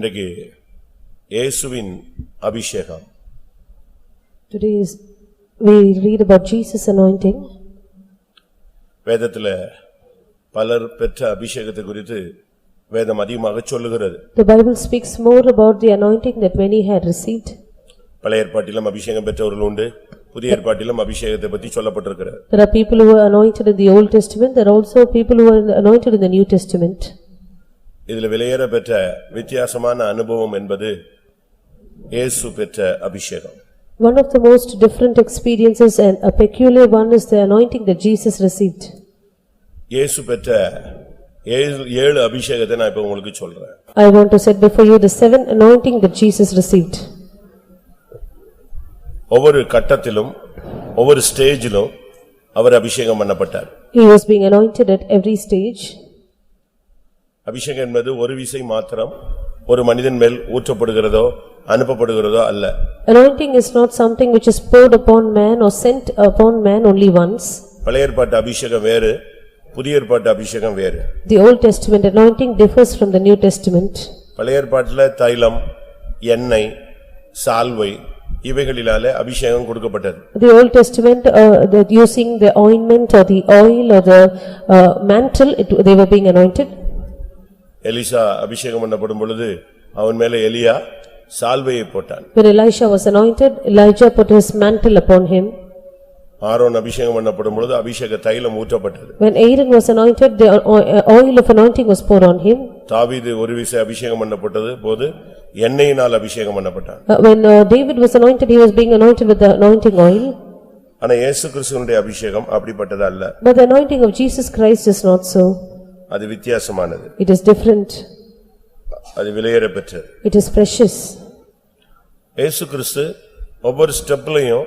இன்றைக்கு இயேசுவின் அபிஷேகம். Today we read about Jesus' anointing. வேதத்திலே பலர் பெற்ற அபிஷேகத்தை குறித்து வேதம் அதிகமாக சொல்லுகிறது. The Bible speaks more about the anointing that many had received. பழைய ஏற்பாட்டிலும் அபிஷேகம் பெற்றவர்கள் உண்டு, புதிய ஏற்பாட்டிலும் அபிஷேகத்தை பற்றி சொல்லப்பட்டிருக்கிறது. There are people who are anointed in the Old Testament, there are also people who are anointed in the New Testament. இதில் விலையேற பெற்ற வித்தியாசமான அனுபவம் என்பது இயேசு பெற்ற அபிஷேகம். One of the most different experiences and a peculiar one is the anointing that Jesus received. இயேசு பெற்ற ஏழு அபிஷேகத்தை நான் இப்ப உங்களுக்கு சொல்றேன். I want to set before you the 7 anointing that Jesus received. ஒவ்வொரு கட்டத்திலும் ஒவ்வொரு ஸ்டேஜிலும் அவர் அபிஷேகம் பண்ணப்பட்டார். He was being anointed at every stage. அபிஷேகம் என்பது ஒரு விசை மாத்திரம் ஒரு மனிதன் மேல் ஊற்றப்படுகிறதோ அனுப்பப்படுகிறதோ அல்ல. Anointing is not something which is poured upon man or sent upon man only once. பழைய ஏற்பாட்டு அபிஷேகம் வேறு, புதிய ஏற்பாட்டு அபிஷேகம் வேறு. The Old Testament anointing differs from the New Testament. பழைய ஏற்பாட்டில் தைலம், எண்ணெய், சால்வை இவைகளினாலே அபிஷேகம் கொடுக்கப்பட்டது. The Old Testament using the ointment or the oil or the mantle they were being anointed. Elisha அபிஷேகம் பண்ணப்படும் பொழுது அவன் மேலே எலியா சால்வையை போட்டான். When Elisha was anointed, Elijah put his mantle upon him. Aaron அபிஷேகம் பண்ணப்படும் பொழுது அபிஷேக தைலம் ஊற்றப்பட்டது. When Aaron was anointed, the oil of anointing was poured on him. தாவீது ஒரு விசை அபிஷேகம் பண்ணப்பட்டது போது எண்ணெயினால் அபிஷேகம் பண்ணப்பட்டான். When David was anointed, he was being anointed with the anointing oil. ஆனா இயேசு கிறிஸ்துவினுடைய அபிஷேகம் அப்படிப்பட்டது அல்ல. But the anointing of Jesus Christ is not so. அது வித்தியாசமானது. It is different. அது விலையேற பெற்றது. It is precious. இயேசு கிறிஸ்து ஒவ்வொரு ஸ்டெப்லயும்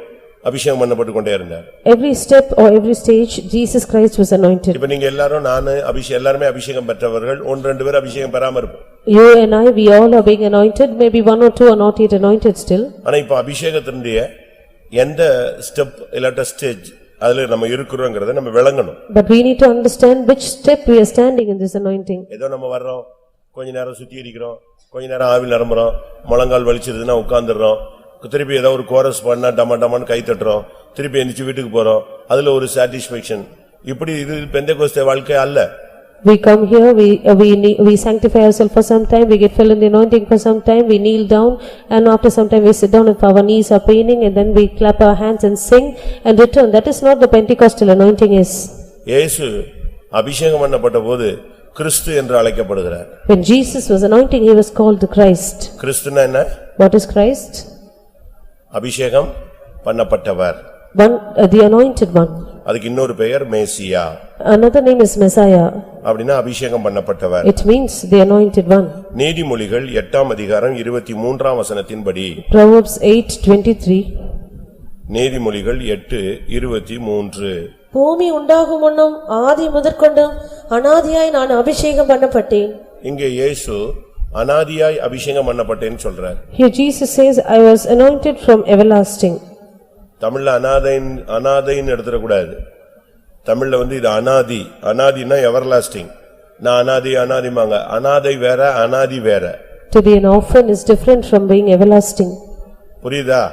அபிஷேகம் பண்ணப்பட்டு கொண்டே இருந்தார். Every step or every stage Jesus Christ was anointed. இப்ப நீங்க எல்லாரும் நான் எல்லாரும் அபிஷேகம் பெற்றவர்கள், ஒன்று ரெண்டு பேர் அபிஷேகம் பெறாம இருப்போம். You and I, we all are being anointed, maybe one or two are not yet anointed still. ஆனா இப்ப அபிஷேகத்தினுடைய எந்த ஸ்டெப் இல்லட்ட ஸ்டேஜ் அதுல நம்ம இருக்குறோம்ங்கறதை நம்ம விளங்கணும். But we need to understand which step we are standing in this anointing. ஏதோ நம்ம வர்றோம், கொஞ்ச நேரம் சுத்தி இருக்கிறோம், கொஞ்ச நேரம் ஆவில நிரம்புறோம், முழங்கால் வலிச்சிருதுன்னா உட்கார்ந்துறோம், திருப்பி ஏதோ ஒரு கோரஸ் பண்ணா டமா டமான்னு கை தட்டுறோம், திருப்பி எந்திரிச்சு வீட்டுக்கு போறோம், அதுல ஒரு சாட்டிஸ்ஃபேக்ஷன். இப்படி இது பெந்தேகோஸ்தே வாழ்க்கை அல்ல. We come here, we sanctify ourselves for some time, we get filled in the anointing for some time, we kneel down, and after some time we sit down if our knees are paining, and then we clap our hands and sing and return. That is not the Pentecostal anointing is. இயேசு அபிஷேகம் பண்ணப்பட்ட போது கிறிஸ்து என்று அழைக்கப்படுகிறார். When Jesus was anointing, he was called the Christ. கிறிஸ்துனா என்ன? What is Christ? அபிஷேகம் பண்ணப்பட்டவர். The anointed one. அதுக்கு இன்னொரு பெயர் மேசியா. Another name is Messiah. அப்படினா அபிஷேகம் பண்ணப்பட்டவர். It means the anointed one. நீதிமொழிகள் 8ஆம் அதிகாரம் 23ஆம் வசனத்தின்படி Proverbs 8:23. நீதிமொழிகள் 8:23. பூமி உண்டாகும் முன்னும் ஆதி முதற்கொண்டும் அநாதியாய் நான் அபிஷேகம் பண்ணப்பட்டேன். இங்கே இயேசு அநாதியாய் அபிஷேகம் பண்ணப்பட்டேன்னு சொல்றார். Here Jesus says, I was anointed from everlasting. தமிழ்ல அநாதைன்னு எடுத்துற கூடாது. தமிழ்ல இது அநாதி. அநாதினா எவர்லாஸ்டிங். நான் அநாதிமாங்க. அநாதை வேற, அநாதி வேற. To be an orphan is different from being everlasting. புரியுதா?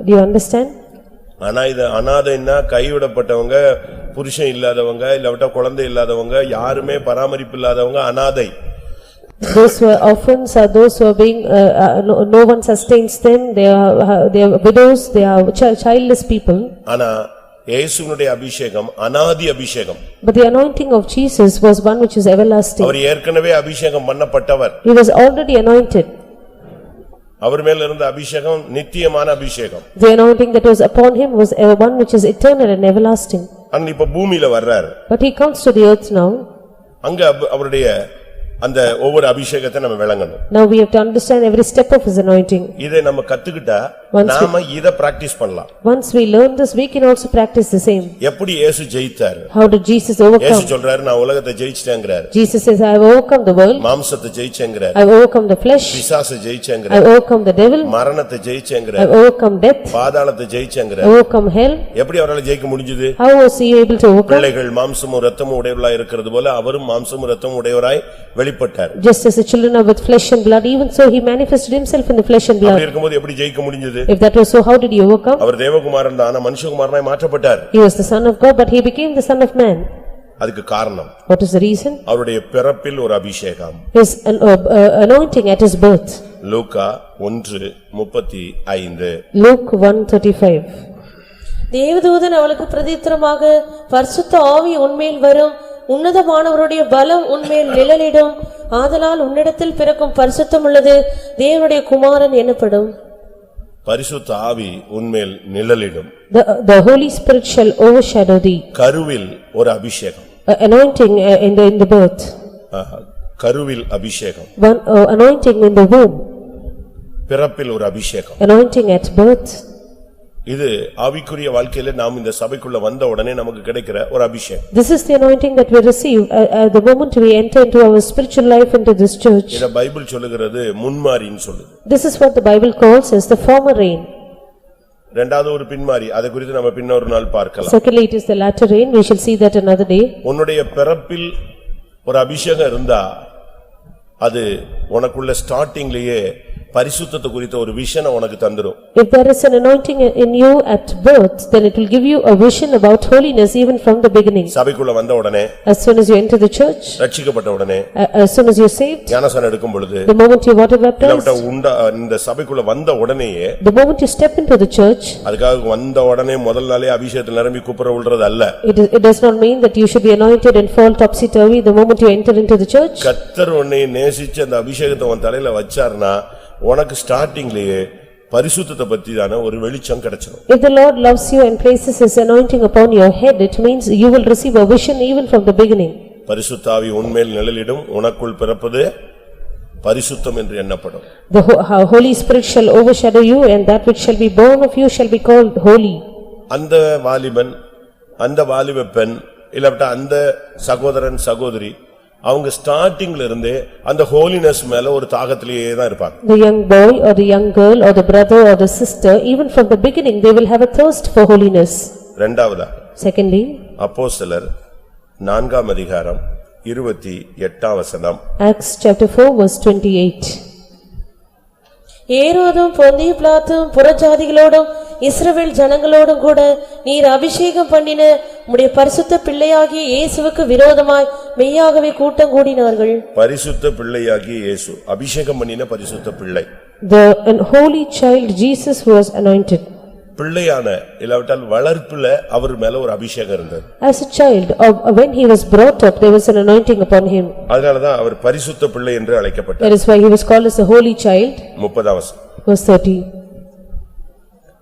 Do you understand? அநாதைன்னா கைவிடப்பட்டவங்க, புருஷன் இல்லாதவங்க, இல்ல குழந்தை இல்லாதவங்க, யாருமே பராமரிப்பு இல்லாதவங்க அநாதை. Those who are orphans are those who are being no one sustains them, they are widows, they are childless people. ஆனா இயேசுவினுடைய அபிஷேகம் அநாதி அபிஷேகம். But the anointing of Jesus was one which is everlasting. அவர் ஏற்கனவே அபிஷேகம் பண்ணப்பட்டவர். He was already anointed. அவர் மேல் இருந்த அபிஷேகம் நித்தியமான அபிஷேகம். The anointing that was upon him was one which is eternal and everlasting. அங்க இப்ப பூமியில வர்றார். But he comes to the earth now. அங்க அவருடைய அந்த ஒவ்வொரு அபிஷேகத்தை நம்ம விளங்கணும். Now we have to understand every step of his anointing. இதை நம்ம கத்துக்கிட்டா நாம இத பிராக்டீஸ் பண்ணலாம். Once we learn this, we can also practice the same. எப்படி இயேசு ஜெயித்தார்? How did Jesus overcome? இயேசு சொல்றாரு நான் உலகத்தை ஜெயிச்சிட்டேங்கறார். Jesus says I have overcome the world. மாம்சத்தை ஜெயிச்சேங்கறார். I have overcome the flesh. பிசாசை ஜெயிச்சேங்கறார். I have overcome the devil. மரணத்தை ஜெயிச்சேங்கறார். I have overcome death. பாதாளத்தை ஜெயிச்சேங்கறார். I have overcome hell. எப்படி அவரால ஜெயிக்க முடிஞ்சது? How was he able to overcome? பிள்ளைகள் மாம்சமும் இரத்தமும் உடையவராய் இருக்கிறது போல அவரும் மாம்சமும் இரத்தமும் உடையவராய் வெளிப்பட்டார். Just as the children are with flesh and blood, even so he manifested himself in the flesh and blood. அப்படி இருக்கும்போது எப்படி ஜெயிக்க முடிஞ்சது? If that was so, how did he overcome? அவர் தேவகுமாரன் தான், ஆனா மனுஷகுமாரனாய் மாற்றப்பட்டார். He was the son of God, but he became the son of man. அதுக்கு காரணம் What is the reason? அவருடைய பிறப்பில் ஒரு அபிஷேகம். His anointing at his birth. Luca 1:35. Luke 1:35. தேவதூதன் அவளுக்கு பிரதித்திரமாக, பரிசுத்த ஆவி உன்மேல் வரும், உன்னதமானவருடைய பலம் உன்மேல் நிழலிடும், ஆதலால் உன்னிடத்தில் பிறக்கும் பரிசுத்தம் உள்ளது தேவனுடைய குமாரன் எனப்படும். பரிசுத்த ஆவி உன்மேல் நிழலிடும். The Holy Spirit shall overshadow thee. கருவில் ஒரு அபிஷேகம். Anointing in the birth. கருவில் அபிஷேகம். One anointing in the womb. பிறப்பில் ஒரு அபிஷேகம். Anointing at birth. இது ஆவிக்குரிய வாழ்க்கையில நாம் இந்த சபைக்குள்ள வந்த உடனே நமக்கு கிடைக்கிற ஒரு அபிஷேகம். This is the anointing that we receive at the moment we enter into our spiritual life into this church. இத பைபிள் சொல்லுகிறது முன்மாரின்னு சொல்லுது. This is what the Bible calls as the former rain. இரண்டாவது ஒரு பின்மாரி, அதை குறித்து நம்ம பின்னொரு நாள் பார்க்கலாம். Secondly, it is the latter rain, we shall see that another day. உன்னுடைய பிறப்பில் ஒரு அபிஷேகம் இருந்தா அது உனக்குள்ள ஸ்டார்டிங்லயே பரிசுத்தத்தை குறித்த ஒரு விஷனை உனக்கு தந்துரும். If there is an anointing in you at birth, then it will give you a vision about holiness even from the beginning. சபைக்குள்ள வந்த உடனே, As soon as you enter the church, ரட்சிக்கப்பட்ட உடனே, as soon as you are saved, ஞானஸ்நானம் எடுக்கும் பொழுது, the moment you water baptized, இந்த சபைக்குள்ள வந்த உடனேயே, the moment you step into the church, அதுக்காக வந்த உடனே முதல் நாளே அபிஷேகத்தில் நிரம்பி குப்புற விழுறது அல்ல. it does not mean that you should be anointed and fall topsy-turvy the moment you enter into the church. கர்த்தர் உன்னை நேசிச்சு அந்த அபிஷேகத்தை உன் தலையில வச்சார்னா உனக்கு ஸ்டார்டிங்லயே பரிசுத்தத்தை பத்தியான ஒரு வெளிச்சம் கிடைச்சிடும். If the Lord loves you and places his anointing upon your head, it means you will receive a vision even from the beginning. பரிசுத்த ஆவி உன்மேல் நிழலிடும், உனக்குள் பிறப்பது பரிசுத்தம் என்று எண்ணப்படும். The Holy Spirit shall overshadow you, and that which shall be born of you shall be called holy. அந்த வாலிபன், அந்த வாலிப பெண், இல்ல அந்த சகோதரன் சகோதரி, அவங்க ஸ்டார்டிங்ல இருந்தே அந்த ஹோலினஸ் மேல ஒரு தாகத்திலேயே தான் இருப்பாங்க. The young boy or the young girl or the brother or the sister, even from the beginning they will have a thirst for holiness. இரண்டாவதா, Secondly, அப்போஸ்தலர் 4ஆம் அதிகாரம் 28ஆம் வசனம். Acts chapter 4 verse 28. ஏரோதும் பொந்திய பிலாத்தும் புறஜாதிகளோடும் இஸ்ரவேல் ஜனங்களோடும் கூட நீர் அபிஷேகம் பண்ணின உம்முடைய பரிசுத்த பிள்ளையாகிய இயேசுவுக்கு விரோதமாய் மெய்யாகவே கூட்டம் கூடினார்கள். பரிசுத்த பிள்ளையாகிய இயேசு, அபிஷேகம் பண்ணின பரிசுத்த பிள்ளை. The holy child Jesus was anointed. பிள்ளையான இல்லாவிட்டால் வளர்ப்புல அவர் மேல ஒரு அபிஷேகம் இருந்தது. As a child, when he was brought up, there was an anointing upon him. அதனாலதான் அவர் பரிசுத்த பிள்ளை என்று அழைக்கப்பட்டார். That is why he was called as a holy child. 30ஆம் வசனம். Verse 30.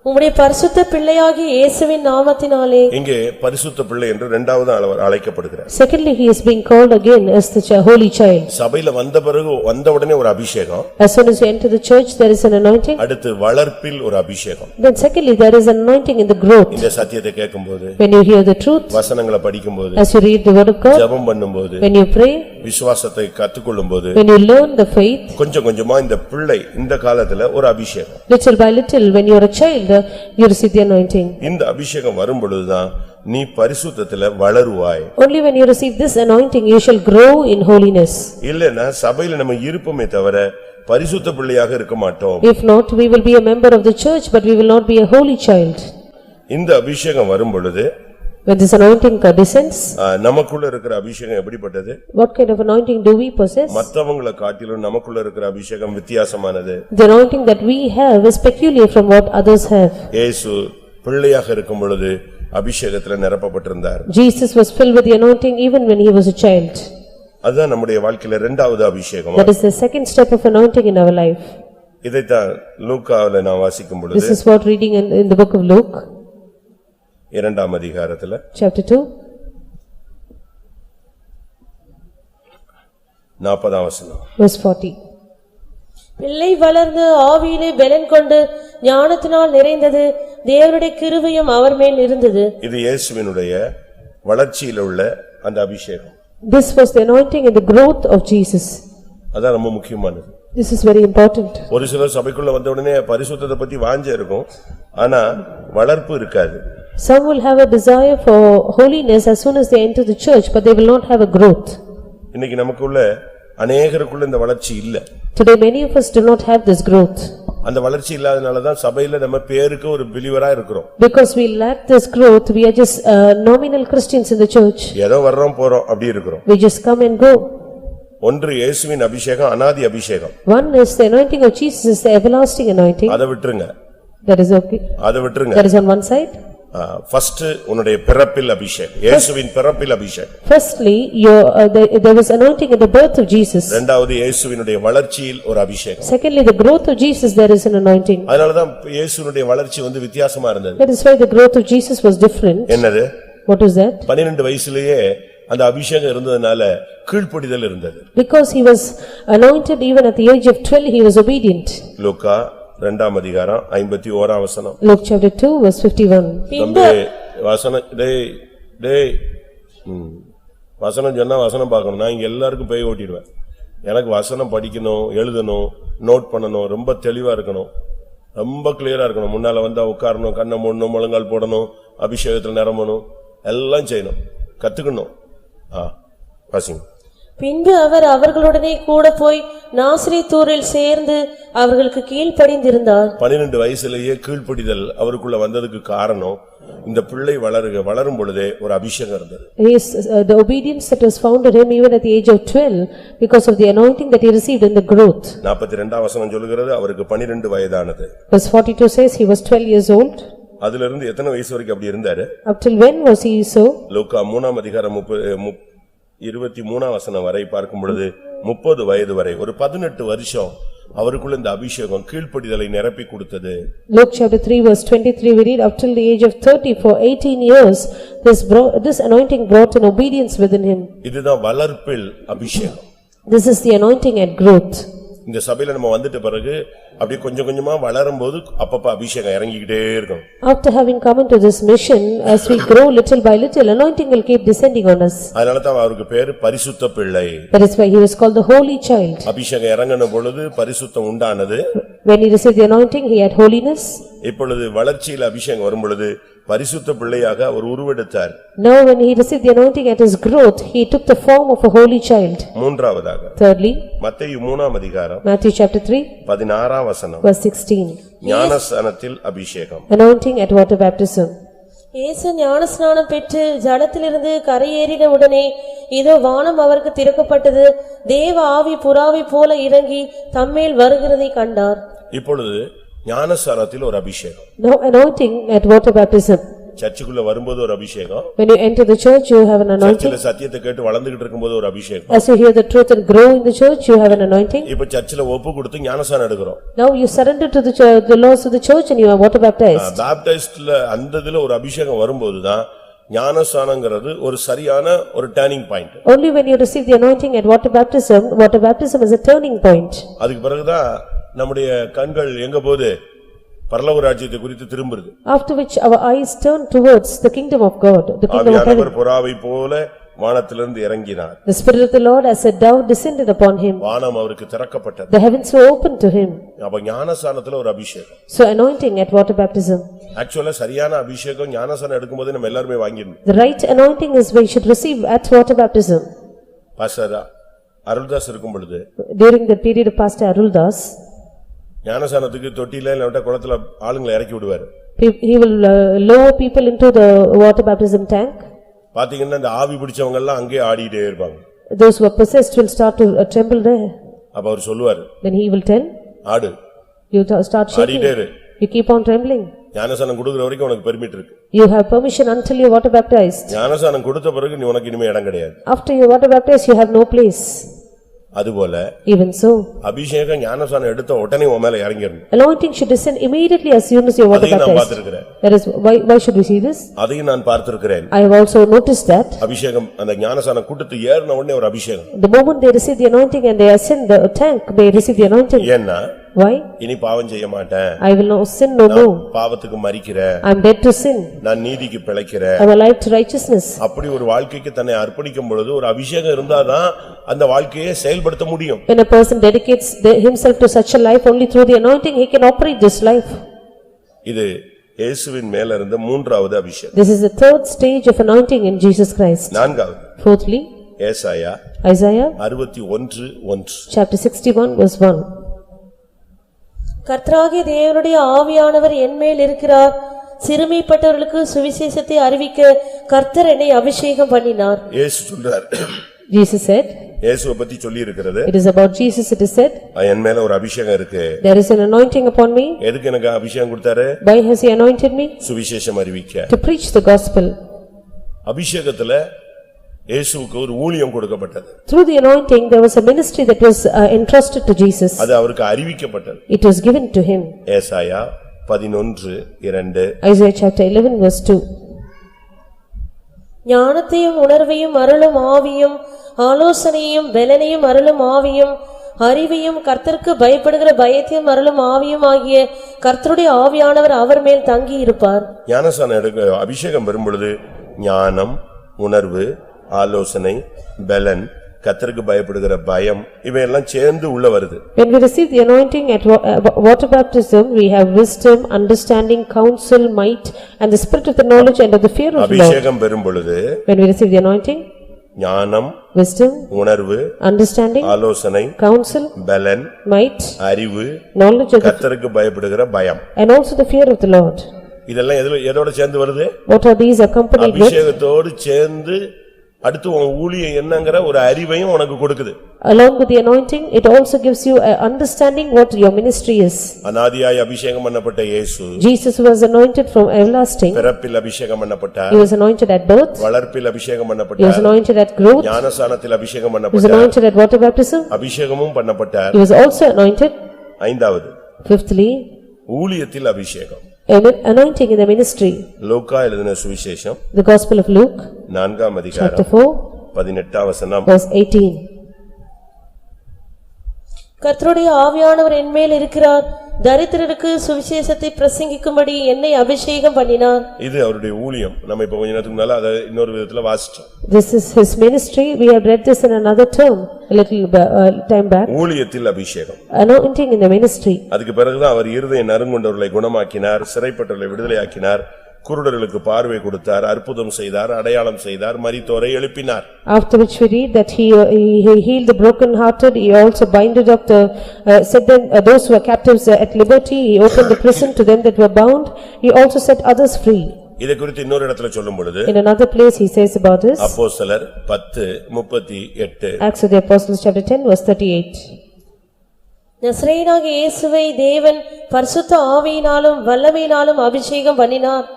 உம்முடைய பரிசுத்த பிள்ளையாகிய இயேசுவின் நாமத்தினாலே. இங்கே பரிசுத்த பிள்ளை என்று இரண்டாவது அழைக்கப்படுகிறார். Secondly, he is being called again as the holy child. சபையில வந்த பிறகு வந்த உடனே ஒரு அபிஷேகம். As soon as you enter the church, there is an anointing. அடுத்து வளர்ப்பில் ஒரு அபிஷேகம். Then secondly, there is an anointing in the growth. இந்த சத்தியத்தை கேட்கும்போது, When you hear the truth, வசனங்களை படிக்கும்போது, as you read the word of God, ஜெபம் பண்ணும்போது, when you pray, விசுவாசத்தை கற்றுக்கொள்ளும்போது, when you learn the faith, கொஞ்சம் கொஞ்சமா இந்த பிள்ளை இந்த காலத்துல ஒரு அபிஷேகம். little by little, when you are a child, you receive the anointing. இந்த அபிஷேகம் வரும் பொழுதுதான் நீ பரிசுத்தத்தில வளருவாய். Only when you receive this anointing, you shall grow in holiness. இல்லனா சபையில நம்ம இருப்போமே தவிர பரிசுத்த பிள்ளையாக இருக்க மாட்டோம். If not, we will be a member of the church, but we will not be a holy child. இந்த அபிஷேகம் வரும் பொழுது, when this anointing descends, நமக்குள்ள இருக்கிற அபிஷேகம் எப்படிப்பட்டது? what kind of anointing do we possess? மத்தவங்கள காட்டிலும் நமக்குள்ள இருக்கிற அபிஷேகம் வித்தியாசமானது. The anointing that we have is peculiar from what others have. இயேசு பிள்ளையாக இருக்கும் பொழுது அபிஷேகத்துல நிரப்பப்பட்டிருந்தார். Jesus was filled with the anointing even when he was a child. அதுதான் நம்முடைய வாழ்க்கையில இரண்டாவது அபிஷேகம். That is the second step of anointing in our life. இதைத்தான் லூக்காவில நான் வாசிக்கும் பொழுது, This is what reading in the book of Luke, 2ஆம் அதிகாரத்துல chapter 2, 40ஆம் வசனம். verse 40. பிள்ளை வளர்ந்து ஆவியிலே பெலன் கொண்டு ஞானத்தினால் நிறைந்தது, தேவனுடைய கிருபையும் அவர் மேல் இருந்தது. இது இயேசுவினுடைய வளர்ச்சியில் உள்ள அந்த அபிஷேகம். This was the anointing in the growth of Jesus. அதான் ரொம்ப முக்கியமானது. This is very important. ஒரு சிலர் சபைக்குள்ள வந்த உடனே பரிசுத்தத்தை பத்தி வாஞ்சை இருக்கும், ஆனா வளர்ப்பு இருக்காது. Some will have a desire for holiness as soon as they enter the church, but they will not have a growth. இன்னைக்கு நமக்குள்ள அநேகருக்குள்ள இந்த வளர்ச்சி இல்ல. Today many of us do not have this growth. அந்த வளர்ச்சி இல்லாதனால தான் சபையில நம்ம பேருக்கு ஒரு பிலீவரா இருக்கிறோம். Because we lack this growth, we are just nominal Christians in the church. ஏதோ வர்றோம் போறோம் அப்படி இருக்கிறோம். We just come and go. ஒன்று இயேசுவின் அபிஷேகம் அநாதி அபிஷேகம். One is the anointing of Jesus, is the everlasting anointing. அதை விட்டுருங்க. That is okay. அதை விட்டுருங்க. That is on one side. First உன்னுடைய பிறப்பில் அபிஷேகம், இயேசுவின் பிறப்பில் அபிஷேகம். Firstly, there was anointing at the birth of Jesus. இரண்டாவது இயேசுவினுடைய வளர்ச்சியில் ஒரு அபிஷேகம். Secondly, the growth of Jesus, there is an anointing. அதனால தான் இயேசுவினுடைய வளர்ச்சி வித்தியாசமா இருந்தது. That is why the growth of Jesus was different. என்னது? What was that? 12 வயசுலயே அந்த அபிஷேகம் இருந்ததனால கீழ்ப்படிதல் இருந்தது. Because he was anointed even at the age of 12, he was obedient. லூக்கா 2ஆம் அதிகாரம் 51ஆம் வசனம். Luke chapter 2 verse 51. தம்பி வசனம் டேய் வசனம் சொன்னா வசனம் பார்க்கணும். நான் இங்க எல்லாருக்கும் பேய் ஓட்டிடுவேன். எனக்கு வசனம் படிக்கணும், எழுதணும், நோட் பண்ணணும், ரொம்ப தெளிவா இருக்கணும், ரொம்ப கிளியரா இருக்கணும். முன்னால வந்தா உட்காரணும், கண்ணை மூடணும், முழங்கால் போடணும், அபிஷேகத்துல நிரம்பணும், எல்லாம் செய்யணும், கத்துக்கணும். வாசிங்க. பின்பு அவர் அவர்களுடனே கூட போய் நாசரேத்தூரில் சேர்ந்து அவர்களுக்கு கீழ்ப்படிந்திருந்தார். 12 வயசுலயே கீழ்ப்படிதல் அவருக்குள்ள வந்ததுக்கு காரணம் இந்த பிள்ளை வளரும் பொழுதே ஒரு அபிஷேகம் இருந்தது. Yes, the obedience that was found in him even at the age of 12 because of the anointing that he received in the growth. 42ஆம் வசனம் சொல்கிறது அவருக்கு 12 வயதானது. Verse 42 says he was 12 years old. அதிலிருந்து இருந்து எத்தனை வயசு வரைக்கும் அப்படி இருந்தாரு? Up till when was he so? லூக்கா 3ஆம் அதிகாரம் 23ஆம் வசனம் வரை பார்க்கும் பொழுது 30 வயது வரை ஒரு 18 வருஷம் அவருக்குள்ள இந்த அபிஷேகம் கீழ்ப்படிதலை நிரப்பி கொடுத்தது. Luke chapter 3 verse 23 we read up till the age of 30 for 18 years this anointing brought an obedience within him. இதுதான் வளர்ப்பில் அபிஷேகம். This is the anointing at growth. இந்த சபையில நம்ம வந்துட்ட பிறகு அப்படியே கொஞ்சம் கொஞ்சமா வளரும்போது அப்பப்ப அபிஷேகம் இறங்கிக்கிட்டே இருக்கும். After having come into this mission, as we grow little by little, anointing will keep descending on us. அதனால தான் அவருக்கு பேரு பரிசுத்த பிள்ளை. That is why he was called the holy child. அபிஷேகம் இறங்கின பொழுது பரிசுத்தம் உண்டானது. When he received the anointing, he had holiness. இப்பொழுது வளர்ச்சியில் அபிஷேகம் வரும் பொழுது பரிசுத்த பிள்ளையாக அவர் உருவெடுத்தார். Now when he received the anointing at his growth, he took the form of a holy child. மூன்றாவதாக Thirdly, மத்தேயு 3ஆம் அதிகாரம் Matthew chapter 3 16ஆம் வசனம். verse 16. ஞானஸ்நானத்தில் அபிஷேகம். Anointing at water baptism. இயேசு ஞானஸ்நானம் பெற்று ஜலத்திலிருந்து கரையேறின உடனே இதோ வானம் அவருக்கு திறக்கப்பட்டது, தேவ ஆவி புறாவை போல இறங்கி தம்மேல் வருகிறதை கண்டார். இப்பொழுது ஞானஸ்நானத்தில் ஒரு அபிஷேகம். Now anointing at water baptism. சர்ச்சுக்குள்ள வரும்போது ஒரு அபிஷேகம். When you enter the church, you have an anointing. சர்ச்சில சத்தியத்தை கேட்டு வளர்ந்துகிட்டு இருக்கும்போது ஒரு அபிஷேகம். As you hear the truth and grow in the church, you have an anointing. இப்ப சர்ச்சில ஒப்பு கொடுத்து ஞானஸ்நானம் எடுக்கிறோம். Now you surrender to the laws of the church and you are water baptized. பாப்டைஸ்ட்ல அந்த இதுல ஒரு அபிஷேகம் வரும்போதுதான் ஞானஸ்நானங்கிறது ஒரு சரியான ஒரு turning point. Only when you receive the anointing at water baptism is a turning point. அதுக்கு பிறகுதான் நம்முடைய கண்கள் எங்க போகுது? பரலோக ராஜ்யத்தை குறித்து திரும்புறது. After which our eyes turn towards the kingdom of God, the kingdom of heaven. புறாவை போல வானத்திலிருந்து இறங்கினார். The spirit of the Lord as a dove descended upon him. வானம் அவருக்கு திறக்கப்பட்டது. The heavens were opened to him. அப்ப ஞானஸ்நானத்துல ஒரு அபிஷேகம். So anointing at water baptism. ஆக்சுவலா சரியான அபிஷேகம் ஞானஸ்நானம் எடுக்கும்போது நம்ம எல்லாரும் வாங்கிடணும். The right anointing is we should receive at water baptism. Pastor Aruldas இருக்கும் பொழுது During the period of Pastor Aruldas, ஞானஸ்நானத்துக்கு தொட்டில இல்ல குளத்துல ஆளுங்களை இறக்கி விடுவாரு. he will lower people into the water baptism tank. பாத்தீங்கன்னா இந்த ஆவி பிடிச்சவங்க எல்லாம் அங்கே ஆடிட்டே இருப்பாங்க. Those who are possessed will start to tremble there. அப்ப அவர் சொல்லுவாரு, Then he will tell, ஆடு, you start shaking, ஆடிட்டே இரு. you keep on trembling. ஞானஸ்நானம் கொடுக்கிற வரைக்கும் உனக்கு பெர்மிட் இருக்கு. You have permission until you are water baptized. ஞானஸ்நானம் கொடுத்த பிறகு நீ உனக்கு இனிமே இடம் கிடையாது. After you are water baptized, you have no place. அதுபோல Even so, அபிஷேகம் ஞானஸ்நானம் எடுத்த உடனே உன் மேல இறங்கிரணும். anointing should descend immediately as soon as you are water அதையும் நான் baptized. பார்த்திருக்கிறேன். That is why should we see this? அதையும் நான் பார்த்திருக்கிறேன். I have also noticed that. அபிஷேகம் அந்த ஞானஸ்நானம் கூட்டத்து ஏறின உடனே ஒரு அபிஷேகம். The moment they receive the anointing and they ascend the tank, they receive the anointing. ஏன்னா Why? இனி பாவம் செய்ய மாட்டேன். I will not sin no more. பாவத்துக்கு மரிக்கிறேன். I am dead to sin. நான் நீதிக்கு பிழைக்கிறேன். I am alive to righteousness. அப்படி ஒரு வாழ்க்கைக்கு தன்னை அர்ப்பணிக்கும் பொழுது ஒரு அபிஷேகம் இருந்தாதான் அந்த வாழ்க்கையை செயல்படுத்த முடியும். When a person dedicates himself to such a life, only through the anointing he can operate this life. இது இயேசுவின் மேல இருந்த மூன்றாவது அபிஷேகம். This is the third stage of anointing in Jesus Christ. நான்காவது Fourthly, ஏசாயா Isaiah 61:1. chapter 61 verse 1. கர்த்தராகிய தேவனுடைய ஆவியானவர் என்மேல் இருக்கிறார், சிறுமைப்பட்டவர்களுக்கு சுவிசேஷத்தை அறிவிக்க கர்த்தர் என்னை அபிஷேகம் பண்ணினார். இயேசு சொல்றார், Jesus said, இயேசுவை பத்தி சொல்லி இருக்கிறது, it is about Jesus it is said, என் மேல ஒரு அபிஷேகம் இருக்கு. there is an anointing upon me. எதுக்கு எனக்கு அபிஷேகம் கொடுத்தாரு? Why has he anointed me? சுவிசேஷம் அறிவிக்க. To preach the gospel. அபிஷேகத்துல இயேசுவுக்கு ஒரு ஊழியம் கொடுக்கப்பட்டது. Through the anointing there was a ministry that was entrusted to Jesus. அது அவருக்கு அறிவிக்கப்பட்டது. It was given to him. ஏசாயா 11:2. Isaiah chapter 11 verse 2. ஞானத்தையும் உணர்வையும் அருளும் ஆவியும், ஆலோசனையும் பெலனையும் அருளும் ஆவியும், அறிவையும் கர்த்தருக்கு பயப்படுகிற பயத்தையும் அருளும் ஆவியும் ஆகிய கர்த்தருடைய ஆவியானவர் அவர் மேல் தங்கி இருப்பார். ஞானஸ்நானம் எடுக்க அபிஷேகம் வரும் பொழுது ஞானம், உணர்வு, ஆலோசனை, பெலன், கர்த்தருக்கு பயப்படுகிற பயம் இவையெல்லாம் சேர்ந்து உள்ள வருது. When we receive the anointing at water baptism, we have wisdom, understanding, counsel, might, and the spirit of the knowledge and of the fear of the Lord. அபிஷேகம் பெறும் பொழுது When we receive the anointing, ஞானம், wisdom, உணர்வு, understanding, ஆலோசனை, counsel, பெலன், might, அறிவு, knowledge of the, கர்த்தருக்கு பயப்படுகிற பயம், and also the fear of the Lord. இதெல்லாம் எதோட சேர்ந்து வருது? What are these accompanied with? அபிஷேகத்தோடு சேர்ந்து அடுத்து உன் ஊழியம் என்னங்கற ஒரு அறிவையும் உனக்கு கொடுக்குது. Along with the anointing, it also gives you a understanding what your ministry is. அநாதியாய் அபிஷேகம் பண்ணப்பட்ட இயேசு Jesus was anointed from everlasting. பிறப்பில் அபிஷேகம் பண்ணப்பட்டார். He was anointed at birth. வளர்ப்பில் அபிஷேகம் He was பண்ணப்பட்டார். anointed at growth. ஞானஸ்நானத்தில் அபிஷேகம் He was பண்ணப்பட்டார். anointed at water baptism. அபிஷேகமும் பண்ணப்பட்டார். He was also anointed. ஐந்தாவது Fifthly, ஊழியத்தில் அபிஷேகம். anointing in the ministry. லூக்கா எழுதின சுவிசேஷம் The Gospel of Luke, 4ஆம் chapter அதிகாரம் 4, 18ஆம் வசனம். verse 18. கர்த்தருடைய ஆவியானவர் என்மேல் இருக்கிறார், தரித்திரருக்கு சுவிசேஷத்தை பிரசங்கிக்கும்படி என்னை அபிஷேகம் பண்ணினார். இது அவருடைய ஊழியம். நம்ம இப்ப கொஞ்ச நேரத்துக்கு முன்னால அதை இன்னொரு விதத்துல வாசிச்சோம். This is his ministry. We have read this in another term a little time back. ஊழியத்தில் அபிஷேகம். Anointing in the ministry. அதுக்கு பிறகுதான் அவர் இருதய நறுங்குண்டவர்களை குணமாக்கினார், சிறைப்பட்டவர்களை விடுதலையாக்கினார், குருடர்களுக்கு பார்வை கொடுத்தார், அற்புதம் செய்தார், அடையாளம் செய்தார், மரித்தோரை எழுப்பினார். After which we read that he healed the broken-hearted, he also binded up set them those who were captives at liberty, he opened the prison to them that were bound, he also set others free. இதை குறித்து இன்னொரு இடத்துல சொல்லும் பொழுது In another place he says about this. அப்போஸ்தலர் 10:38. Acts of the Apostles chapter 10 verse 38. நசரேயனாகிய இயேசுவை தேவன் பரிசுத்த ஆவியினாலும் வல்லமையினாலும் அபிஷேகம் பண்ணினார்.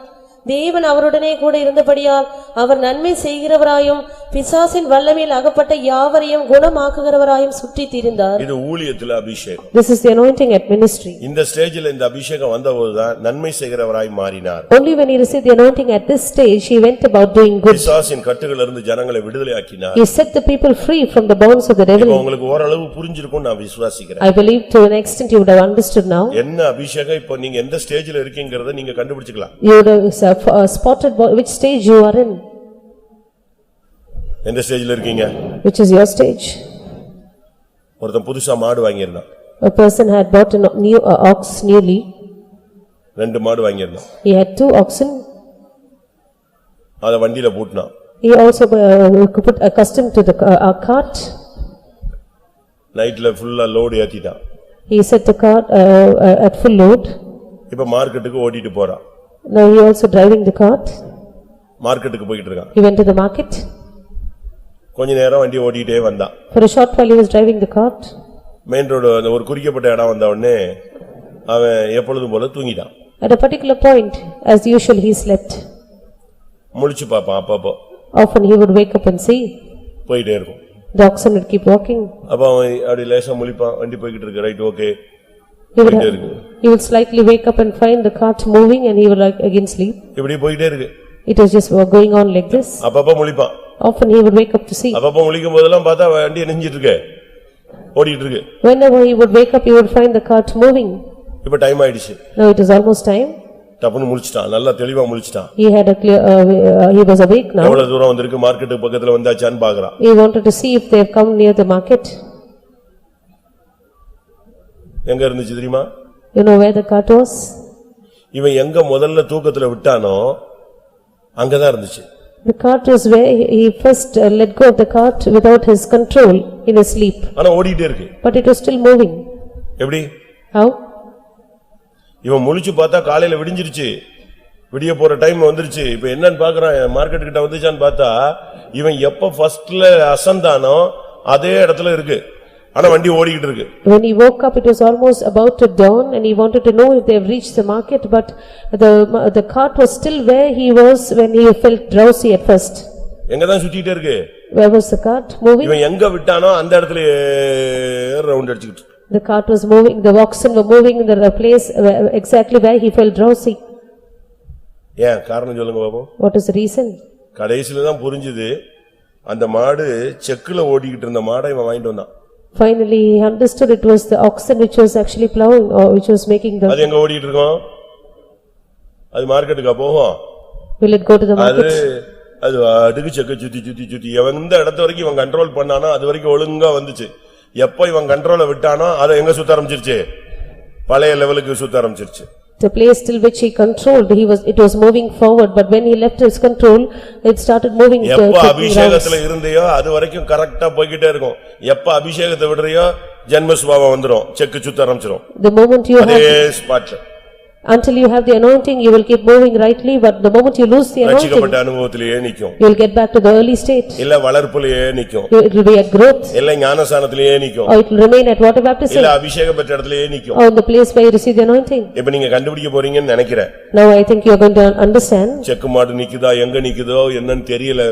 தேவன் அவருடனே கூட இருந்தபடியால் அவர் நன்மை செய்கிறவராயும் பிசாசின் வல்லமையில் அகப்பட்ட யாவரையும் குணமாக்குகிறவராயும் சுற்றித் திரிந்தார். இது ஊழியத்தில் அபிஷேகம். This is the anointing at ministry. இந்த ஸ்டேஜில் இந்த அபிஷேகம் வந்தபோதுதான் நன்மை செய்கிறவராய் மாறினார். Only when he received the anointing at this stage, he went about doing good. பிசாசின் கட்டுகளிலிருந்து ஜனங்களை விடுதலையாக்கினார். He set the people free from the bonds of the இப்போ devil. உங்களுக்கு ஓரளவு புரிஞ்சிருக்கும் நான் விசுவாசிக்கிறேன். I believe to an extent you would have understood now. என்ன அபிஷேகம் இப்போ நீங்க எந்த ஸ்டேஜில் இருக்கீங்கறதை நீங்க கண்டுபிடிச்சுக்கலாம். You would have spotted which stage you are in. எந்த ஸ்டேஜில் இருக்கீங்க? Which is your stage? ஒருத்தன் புதுசா மாடு வாங்கியிருந்தான். A person had bought a new ox newly. 2 மாடு வாங்கியிருந்தான். He had 2 oxen. அத வண்டியில பூட்டினான். He also put accustomed to the cart. நைட்ல ஃபுல்லா load ஏத்திட்டான். He set the cart at full load. இப்ப மார்க்கெட்டுக்கு ஓடிட்டு போறான். Now he also driving the cart. மார்க்கெட்டுக்கு போயிட்டு இருக்கான். He went to the market. கொஞ்ச நேரம் வண்டி ஓடிட்டே வந்தான். For a short while he was driving the cart. Main road ஒரு குறிக்கப்பட்ட இடம் வந்த உடனே அவன் எப்பொழுதும் போல தூங்கிட்டான். At a particular point, as usual, he slept. முழிச்சு பாப்பான் அப்பப்போ. Often he would wake up and see. போயிட்டே இருக்கும். The oxen would keep walking. அப்ப அவன் அப்படி லேசா முழிப்பான், வண்டி போய்கிட்டு இருக்கு, right okay. He would slightly wake up and find the cart moving and he would again sleep. இப்படி போயிட்டே இருக்கு. It was just going on like this. அப்பப்போ முழிப்பான். Often he would wake up to see. அப்பப்போ முழிக்கும் போதெல்லாம் பார்த்தா வண்டி நெஞ்சிட்டு இருக்கு, ஓடிட்டு இருக்கு. Whenever he would wake up, he would find the cart moving. இப்ப டைம் ஆயிடுச்சு. Now it is almost time. டப்புன்னு முழிச்சிட்டான், நல்லா தெளிவா முழிச்சிட்டான். He had a clear, he was awake now. எவ்வளவு தூரம் வந்திருக்கு, மார்க்கெட்டு பக்கத்துல வந்தாச்சான்னு பாக்குறான். He wanted to see if they have come near the market. எங்க இருந்துச்சு தெரியுமா? You know where the cart was? இவன் எங்க முதல்ல தூக்கத்துல விட்டானோ அங்கதான் இருந்துச்சு. The cart was where he first let go of the cart without his control in his sleep. ஆனா ஓடிட்டே இருக்கு. But it was still moving. எப்படி? How? இவன் முழிச்சு பார்த்தா காலையில விடிஞ்சிருச்சு. விடிய போற டைம் வந்துருச்சு. இப்ப என்னன்னு பாக்குறான், மார்க்கெட் கிட்ட வந்துச்சான்னு பார்த்தா இவன் எப்ப ஃபர்ஸ்ட்ல அசந்தானோ அதே இடத்துல இருக்கு. ஆனா வண்டி ஓடிக்கிட்டு இருக்கு. When he woke up, it was almost about to dawn and he wanted to know if they have reached the market, but the cart was still where he was when he felt drowsy at first. எங்கதான் சுத்திட்டே இருக்கு? Where was the cart moving? இவன் எங்க விட்டானோ அந்த இடத்துல round அடிச்சிட்டு. The cart was moving, the oxen were moving in the place exactly where he felt drowsy. ஏன் காரணம் சொல்லுங்க பாப்போம். What is the reason? கடைசில தான் புரிஞ்சுது, அந்த மாடு செக்குல ஓடிக்கிட்டு இருந்த மாடை இவன் வாங்கிட்டு வந்தான். Finally he understood it was the oxen which was actually plowing or which was making the. அது எங்க ஓடிட்டு இருக்கும்? அது மார்க்கெட்டுக்கு போகும். Will it go to the market? அது அடுக்கு செக்க சுத்தி எந்த இடத்து வரைக்கும் இவன் கண்ட்ரோல் பண்ணானோ அது வரைக்கும் ஒழுங்கா வந்துச்சு. எப்ப இவன் கண்ட்ரோலை விட்டானோ அதை எங்க சுத்த ஆரம்பிச்சிருச்சு? பழைய லெவலுக்கு சுத்த ஆரம்பிச்சிருச்சு. The place till which he controlled, it was moving forward, but when he left his control, it started moving. எப்ப அபிஷேகத்துல இருந்தியோ அது வரைக்கும் கரெக்டா போய்கிட்டே இருக்கும். எப்ப அபிஷேகத்தை விடுறியோ ஜென்ம சுபாவம் வந்துரும், செக்கு சுத்த ஆரம்பிச்சிரும். The moment you have, spot until you have the anointing, you will keep moving rightly, but the moment you lose the anointing, ரட்சிக்கப்பட்ட அனுபவத்திலேயே நிக்கும். you will get back to the early state. இல்ல வளர்ப்புலயே நிக்கும். It will be at growth. இல்ல ஞானசானத்திலேயே நிக்கும். Or it will remain at water baptism. இல்ல அபிஷேகம் பெற்ற இடத்திலேயே நிக்கும். Or the place where you receive the anointing. இப்ப நீங்க கண்டுபிடிக்க போறீங்கன்னு நினைக்கிறேன். Now I think you are going to understand. செக்கு மாடு நிக்குதா எங்க நிக்குதோ என்னன்னு தெரியல,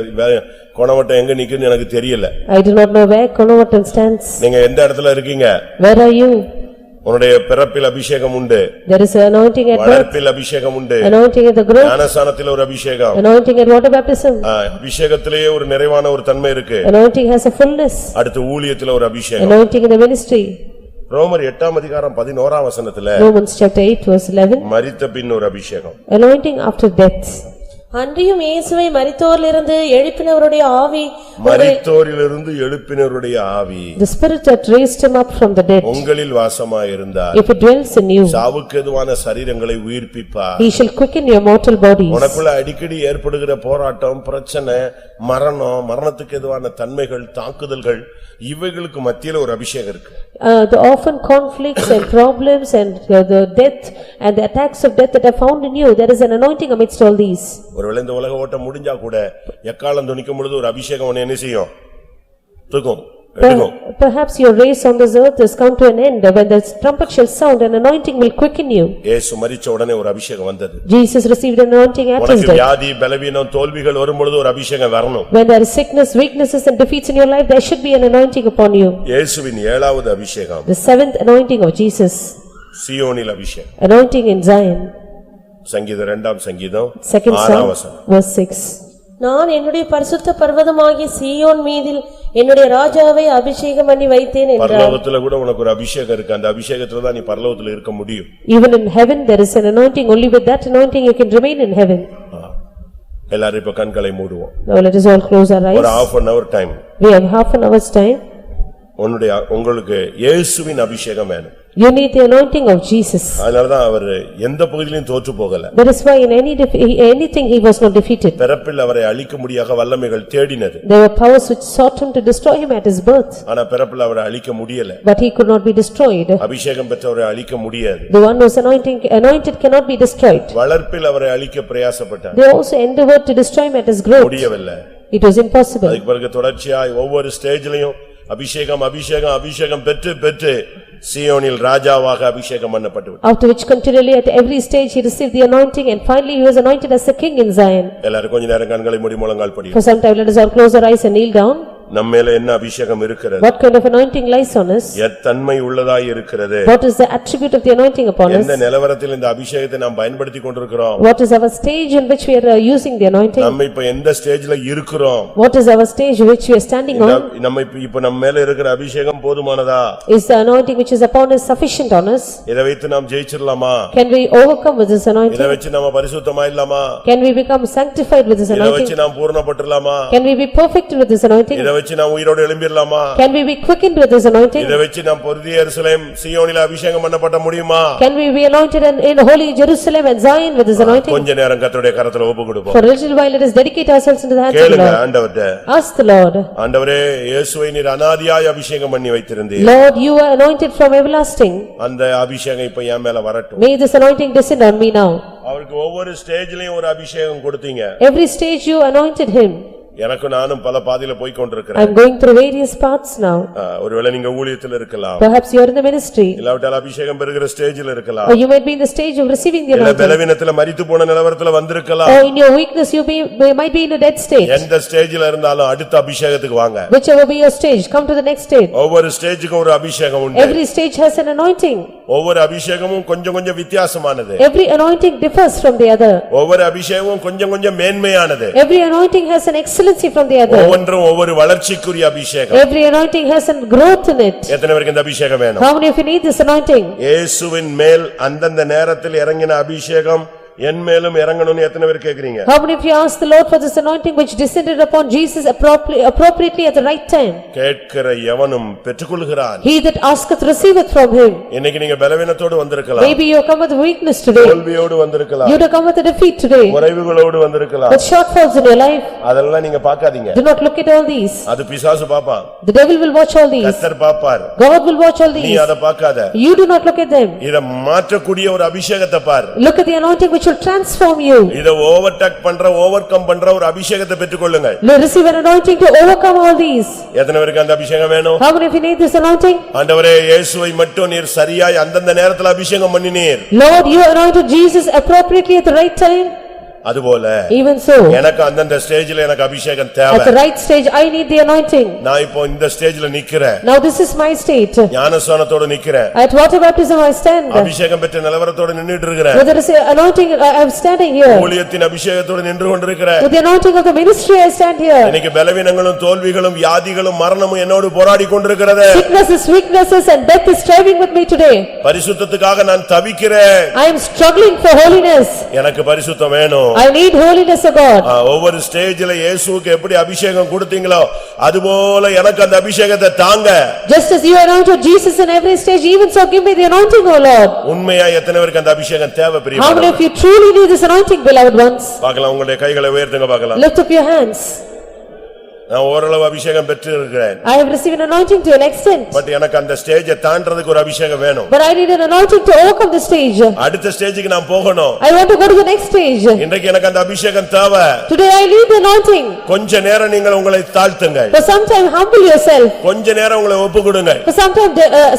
கொணவட்டம் எங்க நிக்குன்னு எனக்கு தெரியல. I do not know where Konavatam stands. நீங்க எந்த இடத்துல இருக்கீங்க? Where are you? உன்னுடைய பிறப்பில் அபிஷேகம் உண்டு. There is an anointing at birth. வளர்ப்பில் அபிஷேகம் உண்டு. Anointing at the growth. ஞானசானத்தில் ஒரு அபிஷேகம். Anointing at water baptism. அபிஷேகத்திலேயே ஒரு நிறைவான ஒரு தன்மை இருக்கு. Anointing has a fullness. அடுத்து ஊழியத்தில் ஒரு அபிஷேகம். Anointing in the ministry. ரோமர் 8ஆம் அதிகாரம் 11ஆம் வசனத்துல Romans chapter 8 verse 11. மரித்த பின் ஒரு அபிஷேகம். Anointing after death. அன்றியும் இயேசுவை மரித்தோரிலிருந்து எழுப்பினவருடைய ஆவி மரித்தோரிலிருந்து எழுப்பினவருடைய ஆவி The spirit that raised him up from the dead. உங்களில் வாசமாயிருந்தார். If it dwells in you, சாவுக்கு எதுவான சரீரங்களை உயிர்ப்பிப்பார். he shall quicken your mortal bodies. உனக்குள்ள அடிக்கடி ஏற்படுகிற போராட்டம், பிரச்சனை, மரணம், மரணத்துக்கு எதுவான தன்மைகள், தாக்குதல்கள், இவைகளுக்கு மத்தியில ஒரு அபிஷேகம் இருக்கு. The often conflicts and problems and the death and the attacks of death that are found in you, there is an anointing amidst all these. ஒருவேளை இந்த உலக ஓட்டம் முடிஞ்சா கூட எக்காலம் துணிக்கும் பொழுது ஒரு அபிஷேகம் உன்னை என்ன செய்யும்? தூக்கும், எடுக்கும். Perhaps your race on this earth has come to an end. When the trumpet shall sound, an anointing will quicken you. இயேசு மரிச்ச உடனே ஒரு அபிஷேகம் வந்தது. Jesus received an anointing at his உனக்கு death. வியாதி, பலவீனம், தோல்விகள் வரும் பொழுது ஒரு அபிஷேகம் வரணும். When there is sickness, weaknesses and defeats in your life, there should be an anointing upon you. இயேசுவின் 7வது அபிஷேகம். The 7th anointing of Jesus. சீயோனில் அபிஷேகம். Anointing in Zion. சங்கீதம் 2ஆம் சங்கீதம் 2nd 6ஆம் Psalm வசனம். verse 6. நான் என்னுடைய பரிசுத்த பர்வதமாகிய சீயோன் மீதில் என்னுடைய ராஜாவை அபிஷேகம் பண்ணி வைத்தேன் என்றார். பரலோகத்துல கூட உனக்கு ஒரு அபிஷேகம் இருக்கு. அந்த அபிஷேகத்துல தான் நீ பரலோகத்துல இருக்க முடியும். Even in heaven there is an anointing. Only with that anointing you can remain in heaven. எல்லாரும் இப்ப கண்களை மூடுவோம். Now let us all close our ஒரு eyes. half an hour time. We have half an hour's time. உங்களுக்கு இயேசுவின் அபிஷேகம் வேணும். You need the anointing of Jesus. அதனாலதான் அவர் எந்த பகுதியிலும் தோற்று போகல. That is why in anything he was not defeated. பிறப்பில் அவரை அழிக்க முடியாத வல்லமைகள் தேடினது. There were powers which sought him to destroy him at his birth. ஆனா பிறப்பில் அவரை அழிக்க முடியல. But he could not be destroyed. அபிஷேகம் பெற்றவரை அழிக்க முடியாது. The one who is anointed cannot be destroyed. வளர்ப்பில் அவரை அழிக்க பிரயாசப்பட்டார். They also endeavored to destroy him at his growth. முடியவில்லை. It was impossible. அதுக்கு பிறகு தொடர்ச்சியாய் ஒவ்வொரு ஸ்டேஜ்லயும் அபிஷேகம் அபிஷேகம் அபிஷேகம் பெற்று பெற்று சீயோனில் ராஜாவாக அபிஷேகம் பண்ணப்பட்டு விட்டார். After which continually at every stage he received the anointing and finally he was anointed as a king in Zion. எல்லாரும் கொஞ்ச நேரம் கண்களை மூடி முழங்கால் படிங்க. For some time let us all close our eyes and kneel down. நம்மேல என்ன அபிஷேகம் இருக்கிறது? What kind of anointing lies on us? எத்தன்மை உள்ளதாய் இருக்கிறது? What is the attribute of the anointing upon us? எந்த நிலவரத்தில் இந்த அபிஷேகத்தை நாம் பயன்படுத்திக் கொண்டிருக்கிறோம்? What is our stage in which we are using the anointing? நம்ம இப்ப எந்த ஸ்டேஜ்ல இருக்கிறோம்? What is our stage which we are standing on? நம்ம இப்ப நம்ம மேல இருக்கிற அபிஷேகம் போதுமானதா? Is the anointing which is upon us sufficient on us? இதை வைத்து நாம் ஜெயிச்சிரலாமா? Can we overcome with this anointing? இதை வச்சு நாம பரிசுத்தமாயிரலாமா? Can we become sanctified with this இதை anointing? வச்சு நாம் பூரணப்பட்டுறலாமா? Can we be perfect with this anointing? இதை வச்சு நான் உயிரோடு எழும்பிரலாமா? Can we be quickened with this anointing? இதை வச்சு நாம் புதிய எருசலேம் சீயோனில் அபிஷேகம் பண்ணப்பட முடியுமா? Can we be anointed in holy Jerusalem and Zion with this anointing? கொஞ்ச நேரம் கர்த்தருடைய கரத்துல ஒப்பு கொடுப்போம். For a little while let us dedicate ourselves into the hands of the கேளுங்க Lord. ஆண்டவர்ட்ட. Ask the Lord. ஆண்டவரே, இயேசுவை நீர் அநாதியாய் அபிஷேகம் பண்ணி வைத்திருந்தீர். Lord, you are anointed from everlasting. அந்த அபிஷேகம் இப்ப என் மேல வரட்டும். May this anointing descend on me now. அவருக்கு ஒவ்வொரு ஸ்டேஜ்லயும் ஒரு அபிஷேகம் கொடுத்தீங்க. Every stage you anointed him. எனக்கு நானும் பல பாதையில போய் கொண்டிருக்கிறேன். I am going through various paths now. ஒருவேளை நீங்க ஊழியத்தில் இருக்கலாம். Perhaps you are in the ministry. இல்லாவிட்டால் அபிஷேகம் பெறுகிற ஸ்டேஜில் இருக்கலாம். Or you might be in the stage of receiving the anointing. பலவீனத்துல மரித்து போன நிலவரத்துல வந்திருக்கலாம். Or in your weakness you might be in a dead stage. எந்த ஸ்டேஜில் இருந்தாலும் அடுத்த அபிஷேகத்துக்கு வாங்க. Whichever be your stage, come to the next stage. ஒவ்வொரு ஸ்டேஜுக்கும் ஒரு அபிஷேகம் உண்டு. Every stage has an anointing. ஒவ்வொரு அபிஷேகமும் கொஞ்சம் கொஞ்சம் வித்தியாசமானது. Every anointing differs from the other. ஒவ்வொரு அபிஷேகமும் கொஞ்சம் கொஞ்சம் மேன்மையானது. Every anointing has an excellency from the other. ஒவ்வொன்றும் ஒவ்வொரு வளர்ச்சிக்குரிய அபிஷேகம். Every anointing has a growth in it. எத்தனை பேருக்கு இந்த அபிஷேகம் வேணும்? How many of you need this anointing? இயேசுவின் மேல் அந்தந்த நேரத்தில் இறங்கின அபிஷேகம் என் மேலும் இறங்கணும்னு எத்தனை பேர் கேக்குறீங்க? How many of you ask the Lord for this anointing which descended upon Jesus appropriately at the right time? கேட்கிற எவனும் பெற்றுக்கொள்கிறான். He that asketh receiveth from him. இன்னைக்கு நீங்க பலவீனத்தோடு வந்திருக்கலாம். Maybe you come with weakness today. தோல்வியோடு வந்திருக்கலாம். You come with a defeat today. குறைவுகளோடு வந்திருக்கலாம். With shortfalls in your life. அதெல்லாம் நீங்க பார்க்காதீங்க. Do not look at all these. அது பிசாசு பாப்பான். The devil will watch all these. கர்த்தர் பாப்பார். God will watch all நீ these. அத பார்க்காத. You do not look at them. இத மாற்றக்கூடிய ஒரு அபிஷேகத்தை பார். Look at the anointing which will transform you. இத ஓவர்டேக் பண்ற ஓவர்கம் பண்ற ஒரு அபிஷேகத்தை பெற்றுக்கொள்ளுங்க. Receive an anointing to overcome all these. எத்தனை பேருக்கு அந்த அபிஷேகம் வேணும்? How many of you need this anointing? ஆண்டவரே, இயேசுவை மட்டும் நீர் சரியாய் அந்தந்த நேரத்துல அபிஷேகம் பண்ணினீர். Lord, you anointed Jesus appropriately at the right time. அதுபோல Even so, எனக்கு அந்தந்த ஸ்டேஜ்ல எனக்கு அபிஷேகம் தேவை. at the right stage I need the anointing. நான் இப்போ இந்த ஸ்டேஜ்ல நிக்கிறேன். Now this is my state. ஞானஸ்நானத்தோட நிக்கிறேன். At water baptism I stand. அபிஷேகம் பெற்ற நிலவரத்தோட நின்னுட்டு இருக்கிறேன். With the anointing I am standing here. ஊழியத்தின் அபிஷேகத்தோட நின்று கொண்டிருக்கிறேன். With the anointing of the ministry I stand here. இன்னைக்கு பலவீனங்களும் தோல்விகளும் வியாதிகளும் மரணமும் என்னோடு போராடி கொண்டிருக்கிறது. Sicknesses, weaknesses and death is striving with me today. பரிசுத்தத்துக்காக நான் தவிக்கிறேன். I am struggling for holiness. எனக்கு பரிசுத்தம் வேணும். I need holiness of God. ஒவ்வொரு ஸ்டேஜ்ல இயேசுவுக்கு எப்படி அபிஷேகம் கொடுத்தீங்களோ அதுபோல எனக்கு அந்த அபிஷேகத்தை தாங்க. Just as you anointed Jesus in every stage, even so give me the anointing, O Lord. உண்மையா எத்தனை பேருக்கு அந்த அபிஷேகம் தேவை How many பிரியமானவர்களே? of you truly need this anointing, beloved ones? பார்க்கலாம், உங்களுடைய கைகளை உயர்த்துங்க பார்க்கலாம். Lift up your hands. நான் ஓரளவு அபிஷேகம் பெற்று இருக்கிறேன். I have received an anointing to an extent. But எனக்கு அந்த ஸ்டேஜை தாண்டறதுக்கு ஒரு அபிஷேகம் வேணும். But I need an anointing to overcome the stage. அடுத்த ஸ்டேஜுக்கு நான் போகணும். I want to go to the next stage. இன்றைக்கு எனக்கு அந்த அபிஷேகம் தேவை. Today I need the anointing. கொஞ்ச நேரம் நீங்கள் உங்களை தாழ்த்துங்க. For some time humble yourself. கொஞ்ச நேரம் உங்களை ஒப்புக்கொடுங்க. For some time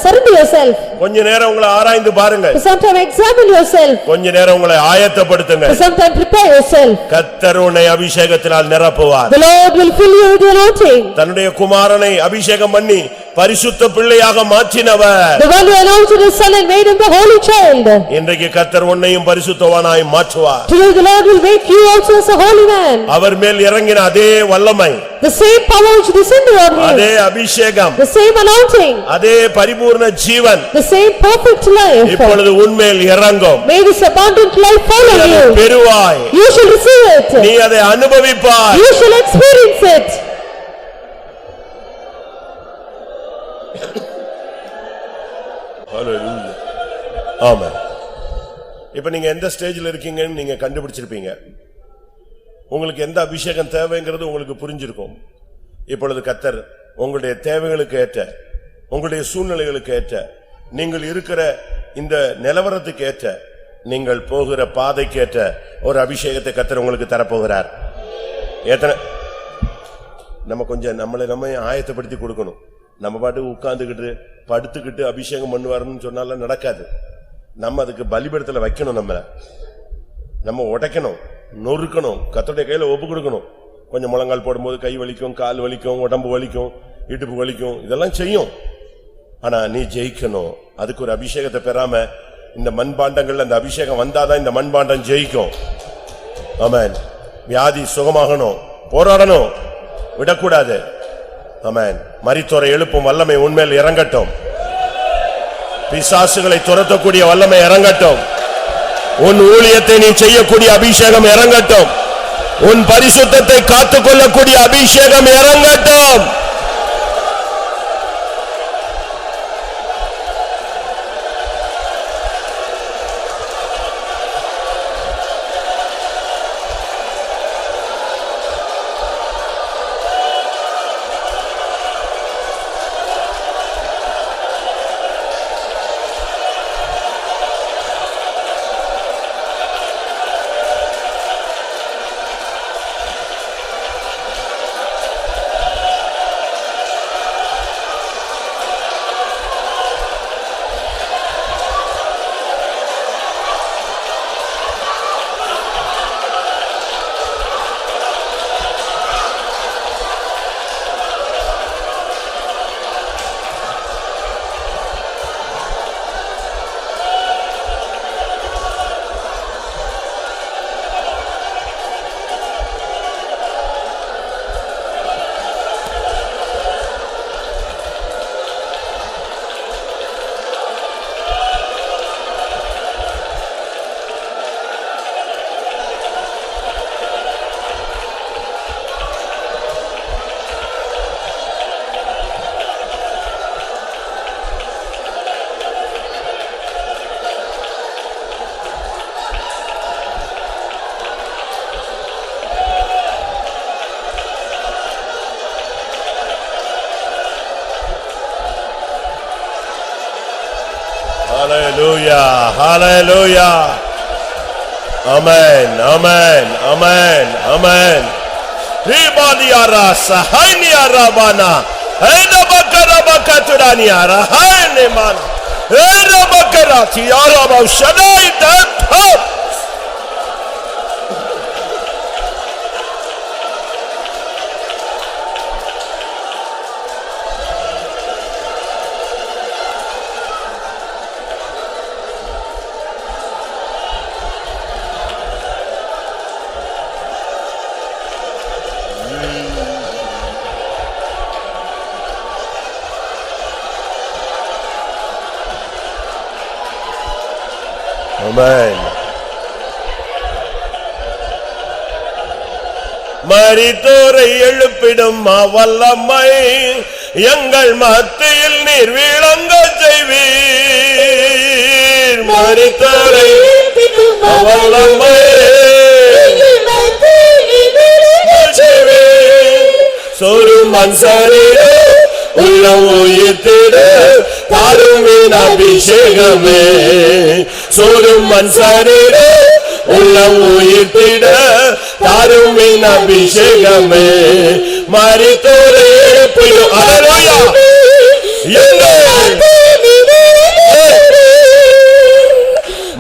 surrender yourself. கொஞ்ச நேரம் உங்களை ஆராய்ந்து பாருங்க. For some time examine yourself. கொஞ்ச நேரம் உங்களை ஆயத்தப்படுத்துங்க. For some time prepare yourself. கர்த்தர் உன்னை அபிஷேகத்தினால் நிரப்புவார். The Lord will fill you with the anointing. தன்னுடைய குமாரனை அபிஷேகம் பண்ணி பரிசுத்த பிள்ளையாக மாற்றினவர். The one who anointed his son and made him the holy child. இன்றைக்கு கர்த்தர் உன்னையும் பரிசுத்தவானாய் மாற்றுவார். Today the Lord will make you also as a holy man. அவர் மேல் இறங்கின அதே வல்லமை, The same power which descended on him. அதே அபிஷேகம், The same anointing. அதே பரிபூர்ண ஜீவன் The same perfect life. இப்பொழுது உன்மேல் இறங்கும். May this abundant life follow நீ அதை you. பெறுவாய். You shall receive it. நீ அதை அனுபவிப்பாய். You shall experience it. ஹalleluya. ஆமென். இப்ப நீங்க எந்த ஸ்டேஜ்ல இருக்கீங்கன்னு நீங்க கண்டுபிடிச்சிருப்பீங்க. உங்களுக்கு எந்த அபிஷேகம் தேவைங்கிறது உங்களுக்கு புரிஞ்சிருக்கும். இப்பொழுது கர்த்தர் உங்களுடைய தேவைகளுக்கு ஏற்ற, உங்களுடைய சூழ்நிலைகளுக்கு ஏற்ற, நீங்கள் இருக்கிற இந்த நிலவரத்துக்கு ஏற்ற, நீங்கள் போகிற பாதைக்கு ஏற்ற ஒரு அபிஷேகத்தை கர்த்தர் உங்களுக்கு தரப்போகிறார். எத்தனை நம்ம கொஞ்சம் நம்மை ஆயத்தப்படுத்தி கொடுக்கணும். நம்ம பாட்டு உட்கார்ந்துகிட்டு படுத்துக்கிட்டு அபிஷேகம் பண்ணுவாருன்னு சொன்னாலும் நடக்காது. நம்ம அதுக்கு பலிபீடத்துல வைக்கணும். நம்ம உடைக்கணும், நொறுக்கணும், கர்த்தருடைய கையில ஒப்பு கொடுக்கணும். கொஞ்சம் முழங்கால் போடும்போது கை வலிக்கும், கால் வலிக்கும், உடம்பு வலிக்கும், இடுப்பு வலிக்கும், இதெல்லாம் செய்யும். ஆனா நீ ஜெயிக்கணும். அதுக்கு ஒரு அபிஷேகத்தை பெறாம இந்த மண்பாண்டங்கள்ல அந்த அபிஷேகம் வந்தாதான் இந்த மண்பாண்டம் ஜெயிக்கும். ஆமென். வியாதி சுகமாகணும், போராடணும், விடக்கூடாது. ஆமென். மரித்தோரை எழுப்பும் வல்லமை உன்மேல் இறங்கட்டும். பிசாசுகளை துரத்தக்கூடிய வல்லமை இறங்கட்டும். உன் ஊழியத்தை நீ செய்யக்கூடிய அபிஷேகம் இறங்கட்டும். உன் பரிசுத்தத்தை காத்துக்கொள்ளக்கூடிய அபிஷேகம் இறங்கட்டும். Hallelujah, hallelujah. Amen, amen, amen, amen. Ribaliara sahaniara bana. Ena bakara bakatudaniara haine mana. Ena bakara tiara ba shadai that. Amen. மரித்தோரை எழுப்பிடும் வல்லமை எங்கள் மத்தியில் நீர் விளங்க செய்வீர். மரித்தோரை எழுப்பிடும் வல்லமை எங்கள் மத்தியில் விளங்க செய்வீர். சொரும் மன்சரீரே உள்ளம் உயிர்த்திட தாருவின் அபிஷேகமே. சொரும் மன்சரீரே உள்ளம் உயிர்த்திட தாருவின் அபிஷேகமே. மரித்தோரை எழுப்பிடும் ஹல்லேலூயா எங்கள்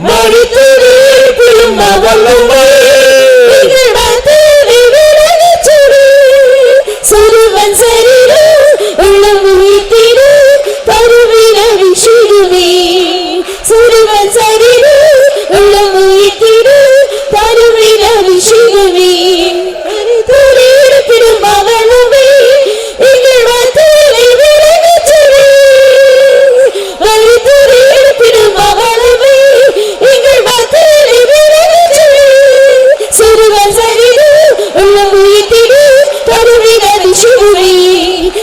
மரித்தோரை எழுப்பிடும் வல்லமை எங்கள் மத்தியில் விளங்க செய்வீர். சொரும் மன்சரீரே உள்ளம் உயிர்த்திட தாருவின் அபிஷேகமே. சொரும் மன்சரீரே உள்ளம் உயிர்த்திட தாருவின் அபிஷேகமே. மரித்தோரை எழுப்பிடும் வல்லமை எங்கள் மத்தியில் விளங்க செய்வீர். மரித்தோரை எழுப்பிடும் வல்லமை எங்கள் மத்தியில் விளங்க செய்வீர். சொரும் மன்சரீரே உள்ளம் உயிர்த்திட தாருவின் அபிஷேகமே.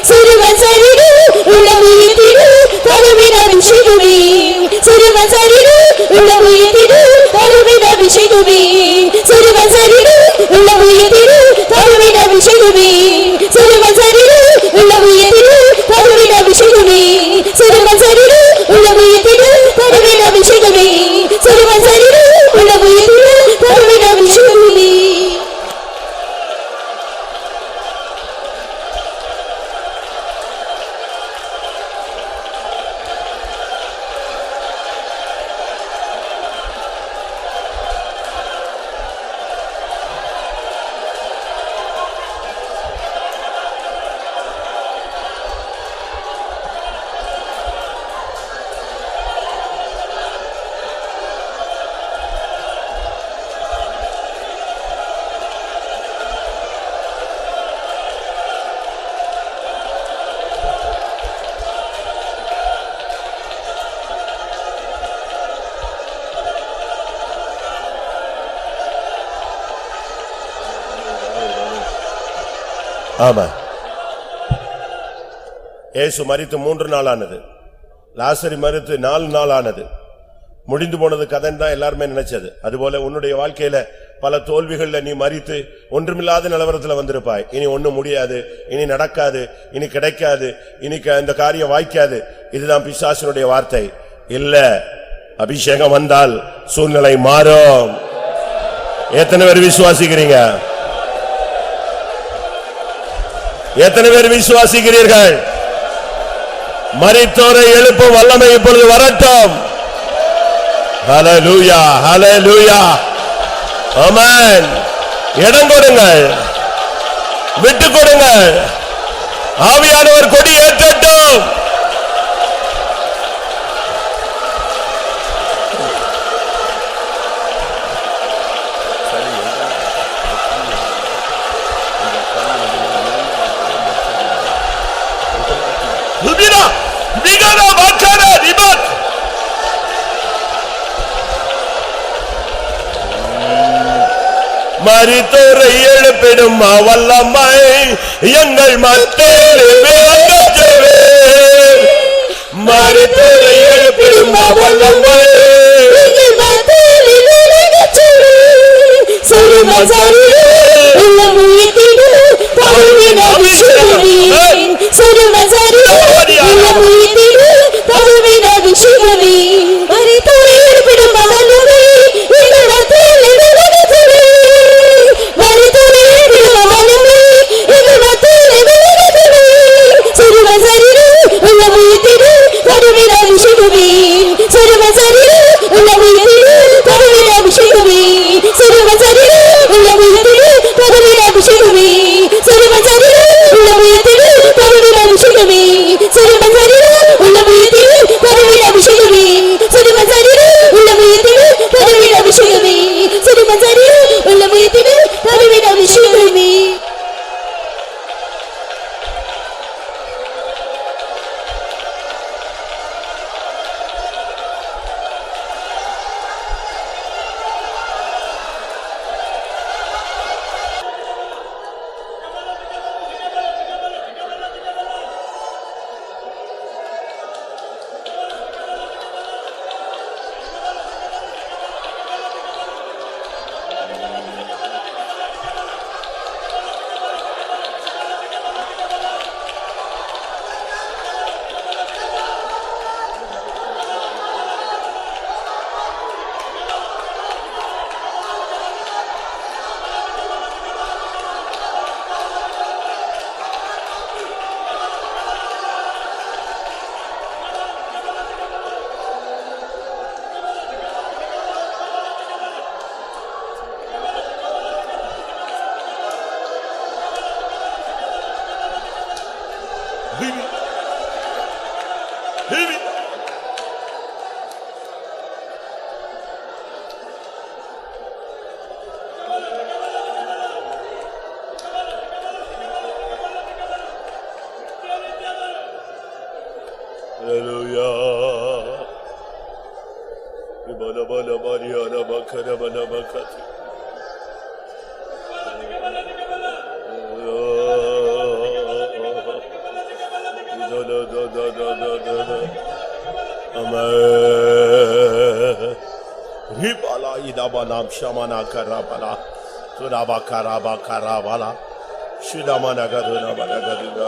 சொரும் மன்சரீரே உள்ளம் உயிர்த்திட தாருவின் அபிஷேகமே. சொரும் மன்சரீரே உள்ளம் உயிர்த்திட தாருவின் அபிஷேகமே. சொரும் மன்சரீரே உள்ளம் உயிர்த்திட தாருவின் அபிஷேகமே. சொரும் மன்சரீரே உள்ளம் உயிர்த்திட தாருவின் அபிஷேகமே. சொரும் மன்சரீரே உள்ளம் உயிர்த்திட தாருவின் அபிஷேகமே. சொரும் மன்சரீரே உள்ளம் உயிர்த்திட தாருவின் அபிஷேகமே. ஆமா, இயேசு மரித்து 3 நாள் ஆனது. லாசரு மரித்து 4 நாள் ஆனது. முடிந்து போனது கதைன்னு தான் எல்லாருமே நினைச்சது. அதுபோல உன்னுடைய வாழ்க்கையில பல தோல்விகள்ல நீ மரித்து ஒன்றுமில்லாத நிலவரத்துல வந்திருப்பாய். இனி ஒண்ணும் முடியாது, இனி நடக்காது, இனி கிடைக்காது, இனி இந்த காரியம் வாய்க்காது. இதுதான் பிசாசுனுடைய வார்த்தை. இல்ல, அபிஷேகம் வந்தால் சூழ்நிலை மாறும். எத்தனை பேர் விசுவாசிக்கிறீங்க? எத்தனை பேர் விசுவாசிக்கிறீர்கள்? மரித்தோரை எழுப்பும் வல்லமை இப்பொழுது வரட்டும். ஹல்லேலூயா, ஹல்லேலூயா, ஆமென். இடம் கொடுங்கள், விட்டு கொடுங்கள். ஆவியானவர் கொடி ஏற்றட்டும். மரித்தோரை எழுப்பிடும் வல்லமை எங்கள் மத்தியில் விளங்க செய்வீர். மரித்தோரை எழுப்பிடும் வல்லமை எங்கள் மத்தியில் விளங்க செய்வீர். சொரும் மன்சரீரே உள்ளம் உயிர்த்திட தாருவின் அபிஷேகமே. சொரும் மன்சரீரே உள்ளம் உயிர்த்திட தாருவின் அபிஷேகமே. மரித்தோரை Hallelujah. Bala bala Maria na bakara bala bakati. Amen. Ribala idabana shamana karabala. Suraba karaba karabala. Shidamana gaduna bala gaduna.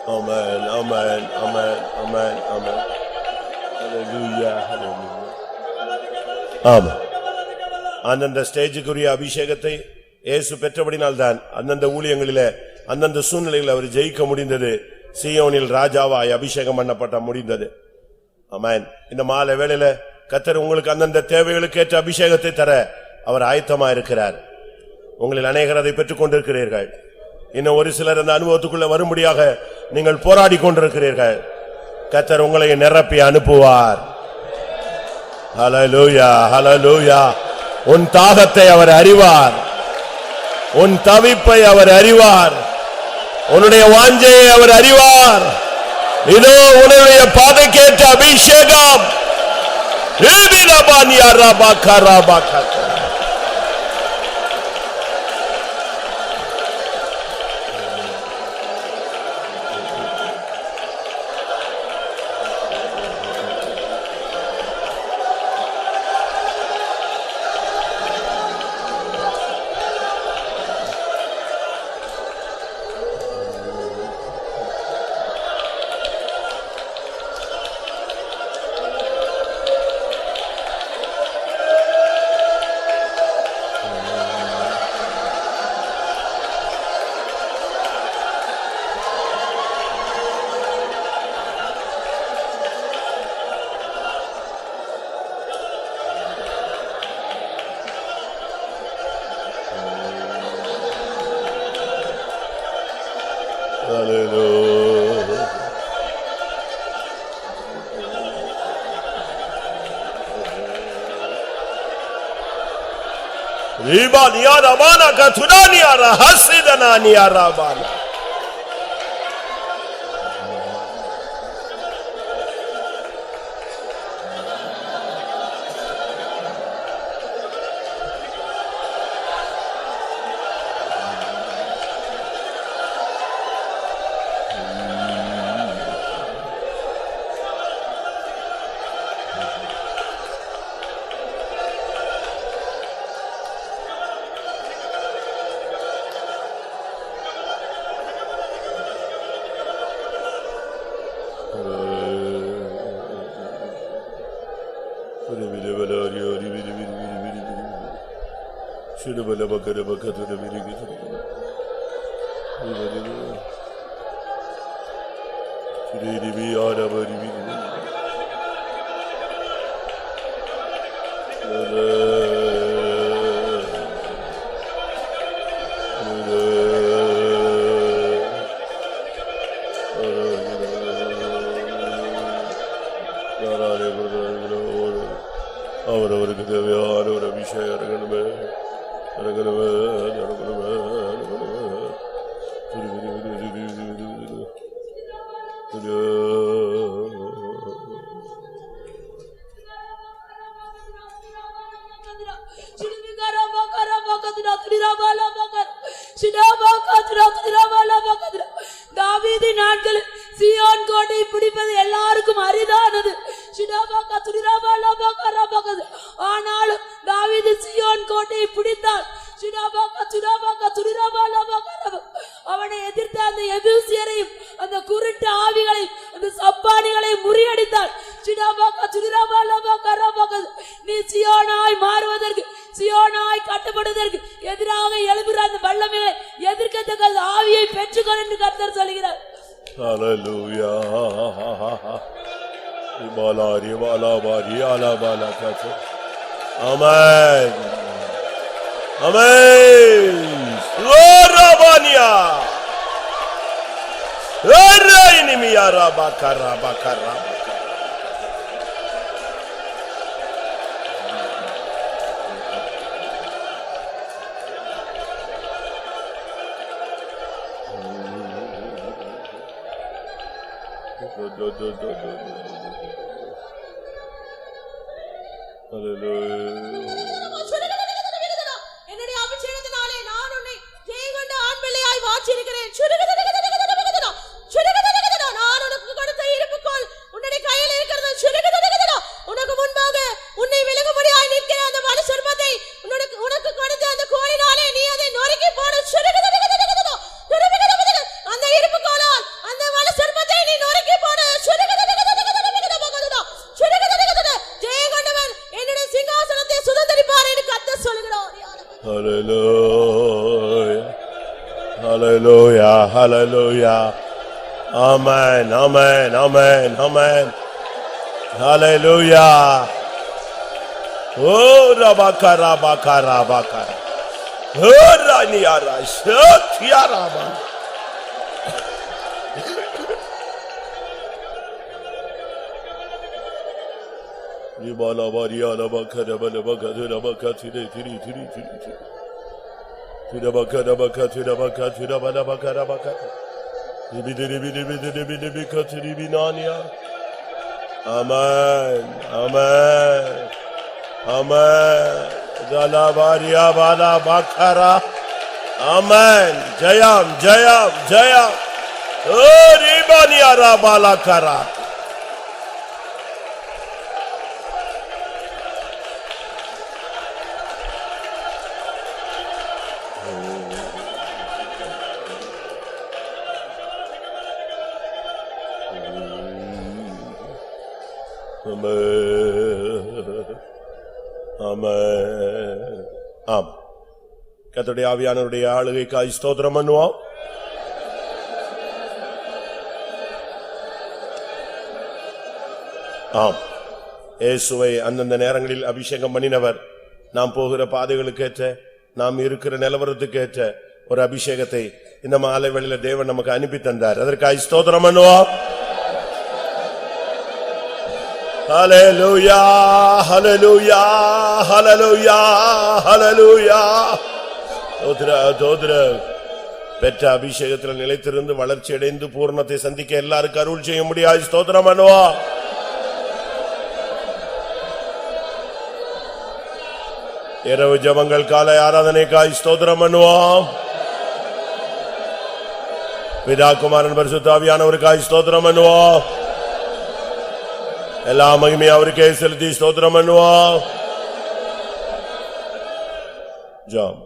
Amen, amen, amen, amen, amen. Hallelujah, hallelujah. Amen. அந்தந்த ஸ்டேஜுக்குரிய அபிஷேகத்தை இயேசு பெற்றபடினால்தான் அந்தந்த ஊழியங்களிலே அந்தந்த சூழ்நிலையில் அவர் ஜெயிக்க முடிந்தது. சீயோனில் ராஜாவாய் அபிஷேகம் பண்ணப்பட்ட முடிந்தது. ஆமென். இந்த மாலை வேளையில கர்த்தர் உங்களுக்கு அந்தந்த தேவைகளுக்கு ஏற்ற அபிஷேகத்தை தர அவர் ஆயத்தமா இருக்கிறார். உங்களில் அநேகர் அதை பெற்றுக் கொண்டிருக்கிறீர்கள். இன்னும் ஒரு சிலர் அந்த அனுபவத்துக்குள்ள வரும்படியாக நீங்கள் போராடி கொண்டிருக்கிறீர்கள். கர்த்தர் உங்களை நிரப்பி அனுப்புவார். ஹல்லேலூயா, ஹல்லேலூயா. உன் தாகத்தை அவர் அறிவார், உன் தவிப்பை அவர் அறிவார், உன்னுடைய வாஞ்சையை அவர் அறிவார். இதோ உன்னுடைய பாதைக்கேற்ற அபிஷேகம். Riba niara mana kathuna niara hasidana niara bana. அவரவருக்கு தேவையான ஒரு அபிஷேகம் இறங்கணுமே, இறங்கணுமே, இறங்கணுமே, இறங்கணுமே. தாவீது நாட்களில் சீயோன் கோட்டை பிடிப்பது எல்லாருக்கும் அரிதானது. ஆனாலும் தாவீது சீயோன் கோட்டையை பிடித்தார். அவனை எதிர்த்த அந்த எபூசியரையும் அந்த குருட்டு ஆவிகளையும் அந்த சப்பானிகளையும் முறியடித்தார். நீ சீயோனாய் மாறுவதற்கு, சீயோனாய் கட்டப்படுவதற்கு எதிராக எழுப்புகிற அந்த வல்லமைகளை எதிர்க்கத்தக்க ஆவியை பெற்றுக்கொள் என்று கர்த்தர் சொல்கிறார். Hallelujah. Ibalari balabari alabala kacha. Amen. Amen. Orabania. Orainimia rabakara bakara. என்னுடைய அபிஷேகத்தினாலே நான் உன்னை ஜெயங்கொண்ட ஆண் பிள்ளையாய் மாற்றியிருக்கிறேன். நான் உனக்கு கொடுத்த இருப்புக்கோள் உன்னுடைய கையில் இருக்கிறது. உனக்கு முன்பாக உன்னை விலகும்படியாய் நிற்கிற அந்த வலு சர்ப்பத்தை உனக்கு கொடுத்த அந்த கோலினாலே நீ அதை நொறுக்கி போடு. அந்த இருப்புக்கோளால் அந்த வலு சர்ப்பத்தை நீ நொறுக்கி போடு. ஜெயங்கொண்டவன் என்னுடைய சிங்காசனத்தை சுதந்தரிப்பார் என்று கர்த்தர் சொல்கிறார். Hallelujah. Hallelujah. Hallelujah. Amen. Amen. Amen. Amen. Hallelujah. Oh, rabakara bakara bakara. Oh, raniara. Shotiyarama. Ibala variala bakara bala bakara bakatire tiri tiri tiri tiri. Tira bakara bakatira bakatira bala bakara bakara. Ibidiri bidiri bidiri katiri binania. Amen. Amen. Amen. Dala varia bala bakara. Amen. Jayam jayam jayam. Oh, ribania rabala kara. ஆம். கர்த்தருடைய ஆவியானவருடைய ஆளுகைக்காய் ஸ்தோத்திரம் பண்ணுவோம். ஆம், இயேசுவை அந்தந்த நேரங்களில் அபிஷேகம் பண்ணினவர். நாம் போகிற பாதைகளுக்கு ஏற்ற, நாம் இருக்கிற நிலவரத்துக்கு ஏற்ற ஒரு அபிஷேகத்தை இந்த மாலை வேளையில தேவன் நமக்கு அனுப்பி தந்தார். அதற்காய் ஸ்தோத்திரம் பண்ணுவோம். Hallelujah, hallelujah, hallelujah, hallelujah. தோத்ர பெற்ற அபிஷேகத்தில் நிலைத்திருந்து வளர்ச்சி அடைந்து பூர்ணத்தை சந்திக்க எல்லாருக்கும் அருள் செய்ய முடியாது. ஸ்தோத்திரம் பண்ணுவோம். இரவு ஜெபங்கள் காலை ஆராதனைக்காய் ஸ்தோத்திரம் பண்ணுவோம். பிதா குமாரன் பரிசுத்த ஆவியானவருக்காய் ஸ்தோத்திரம் பண்ணுவோம். எல்லா மகிமையும் அவருக்கே செலுத்தி ஸ்தோத்திரம் பண்ணுவோம். ஜெபம்.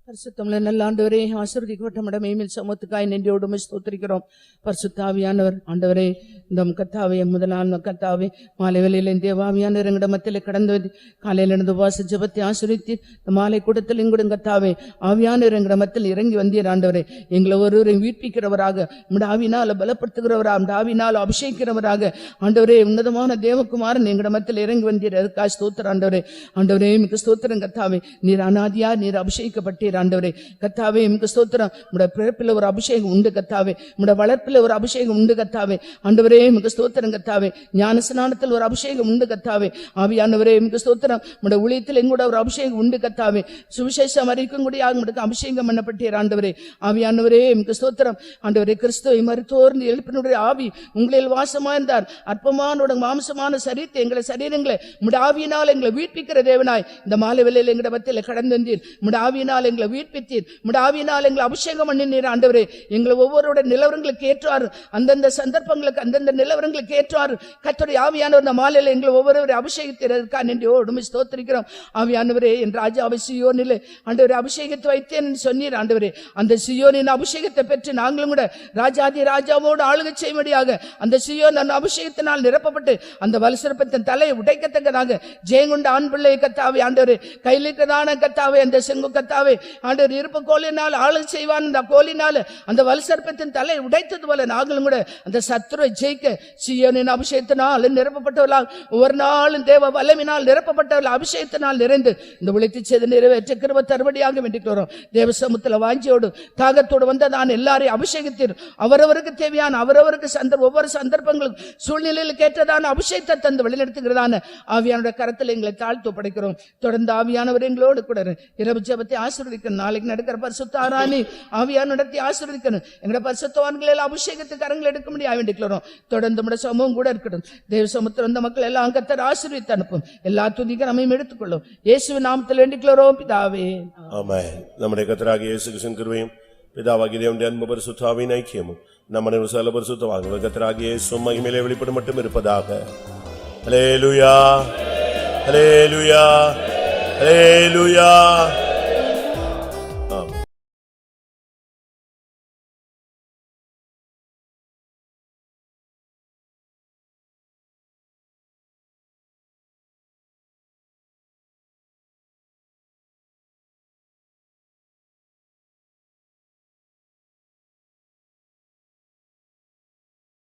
பரிசுத்தமுள்ள நல்ல ஆண்டவரே, ஆசீர்வதிக்கப்பட்ட மடமே மேல் சமத்துக்காய் நன்றியோடு ஸ்தோத்திரிக்கிறோம். பரிசுத்த ஆவியானவர் ஆண்டவரே, இந்த கர்த்தாவே முதலான கர்த்தாவே மாலை வேளையில் இந்த ஆவியானவர் எங்களிடம் மத்தியிலே கடந்து வந்து காலையில் இருந்து உபவாச ஜெபத்தை ஆசீர்வதித்து இந்த மாலை கூட்டத்தில் எங்களுடன் கர்த்தாவே ஆவியானவர் எங்களிடம் மத்தியில் இறங்கி வந்தீர். ஆண்டவரே, எங்களை ஒருவரையும் வீட்பிக்கிறவராக, உம்முடைய ஆவியினால் பலப்படுத்துகிறவராக, உம்முடைய ஆவியினால் அபிஷேகிக்கிறவராக ஆண்டவரே உன்னதமான தேவகுமாரன் எங்களிடம் மத்தியில் இறங்கி வந்தீர். அதுக்காக ஸ்தோத்திரம் ஆண்டவரே. ஆண்டவரே மிக ஸ்தோத்திரம் கர்த்தாவே, நீர் அநாதியா நீர் அபிஷேகிக்கப்பட்டீர். ஆண்டவரே கர்த்தாவே மிக ஸ்தோத்திரம். உம்முடைய பிறப்பில் ஒரு அபிஷேகம் உண்டு கர்த்தாவே, உம்முடைய வளர்ப்பில் ஒரு அபிஷேகம் உண்டு கர்த்தாவே. ஆண்டவரே மிக ஸ்தோத்திரம் கர்த்தாவே, ஞான ஸ்நானத்தில் ஒரு அபிஷேகம் உண்டு கர்த்தாவே. ஆவியானவரே மிக ஸ்தோத்திரம். உம்முடைய ஊழியத்தில் எங்கூட ஒரு அபிஷேகம் உண்டு கர்த்தாவே. சுவிசேஷம் அறிவிக்கும் கூடிய உங்களுக்கு அபிஷேகம் பண்ணப்பட்டீர். ஆண்டவரே ஆவியானவரே மிக ஸ்தோத்திரம். ஆண்டவரே கிறிஸ்துவை மரித்தோர்ந்து எழுப்பினுடைய ஆவி உங்களில் வாசமாயிருந்தார். அற்பமான மாம்சமான சரீரத்தை எங்களை சரீரங்களை உம்முடைய ஆவியினால் எங்களை வீட்பிக்கிற தேவனாய் இந்த மாலை வேளையில் எங்களுடைய மத்தியில் கடந்து வந்தீர். உம்முடைய ஆவியினால் எங்களை வீட்பித்தீர். உம்முடைய ஆவியினால் எங்களை அபிஷேகம் பண்ணினீர். ஆண்டவரே எங்களை ஒவ்வொருடைய நிலவரங்களுக்கு ஏற்றார், அந்தந்த சந்தர்ப்பங்களுக்கு அந்தந்த நிலவரங்களுக்கு ஏற்றார். கர்த்தருடைய ஆவியானவர் இந்த மாலையில் எங்களை ஒவ்வொருவரை அபிஷேகித்ததற்காக நன்றியோடு ஸ்தோத்திரிக்கிறோம். ஆவியானவரே என் ராஜாவை சீயோனிலே ஆண்டவரே அபிஷேகத்தை வைத்தேன் சொன்னீர். ஆண்டவரே அந்த சீயோனின் அபிஷேகத்தை பெற்று நாங்களும் கூட ராஜாதி ராஜாவோடு ஆளுகை செய்யும்படியாக அந்த சீயோன் அந்த அபிஷேகத்தினால் நிரப்பப்பட்டு அந்த வலுசர்ப்பத்தின் தலையை உடைக்கத்தக்கதாக ஜெயங்கொண்ட ஆண் பிள்ளை கர்த்தாவே ஆண்டவரே கையிலிருக்கிறதான கர்த்தாவே அந்த செங்கு கர்த்தாவே ஆண்டவர் இருப்பு கோலினால் ஆளு செய்வான். இந்த கோலினால் அந்த வலுசர்ப்பத்தின் தலை உடைத்தது போல நாங்களும் கூட அந்த சத்துருவை ஜெயிக்க சீயோனின் அபிஷேகத்தினால் நிரப்பப்பட்டவர்களால் ஒவ்வொரு நாளும் தேவ வல்லமையினால் நிரப்பப்பட்டவர்கள் அபிஷேகத்தினால் நிறைந்து இந்த உழைத்து செய்து நிறைவேற்ற கிருபை தருபடியாக வேண்டிக் வரோம். தேவ சமூகத்தில் வாஞ்சியோடு தாகத்தோடு வந்த நான் எல்லாரையும் அபிஷேகத்தீர். அவரவருக்கு தேவையான அவரவருக்கு ஒவ்வொரு சந்தர்ப்பங்களும் சூழ்நிலையில் கேட்டதான அபிஷேகத்தை தந்து வழிநடத்துகிறதான ஆவியானுடைய கரத்தில் எங்களை தாழ்த்து படைக்கிறோம். தொடர்ந்து ஆவியானவர் எங்களோடு கூட இரவு ஜெபத்தை ஆசீர்வதிக்கணும். நாளைக்கு நடக்கிற பரிசுத்த ஆராதனை ஆவியான் நடத்தி ஆசீர்வதிக்கணும். எங்களுடைய பரிசுத்தவான்கள் எல்லாம் அபிஷேகத்துக்கு கரங்கள் எடுக்க முடியாது வேண்டிக்கிறோம். தொடர்ந்து நம்முடைய சமூகம் கூட இருக்கட்டும். தேவ சமூகத்தில் வந்த மக்கள் எல்லாம் அங்கத்தர் ஆசீர்வதித்து அனுப்பும். எல்லா துதிக்கும் நம்மையும் எடுத்துக்கொள்ளும். இயேசுவின் நாமத்தில் வேண்டிக்கிறோம் பிதாவே. ஆமென். நம்முடைய கர்த்தராகிய இயேசு கிறிஸ்துவின் கிருபையும் பிதாவாகிய தேவனுடைய அன்பு பரிசுத்த ஆவியின் ஐக்கியமும் நம்ம சகல பரிசுத்தவான்கள் கர்த்தராகிய இயேசு மகிமையிலே வெளிப்பட மட்டும் இருப்பதாக. ஹல்லேலூயா, ஹல்லேலூயா, ஹல்லேலூயா.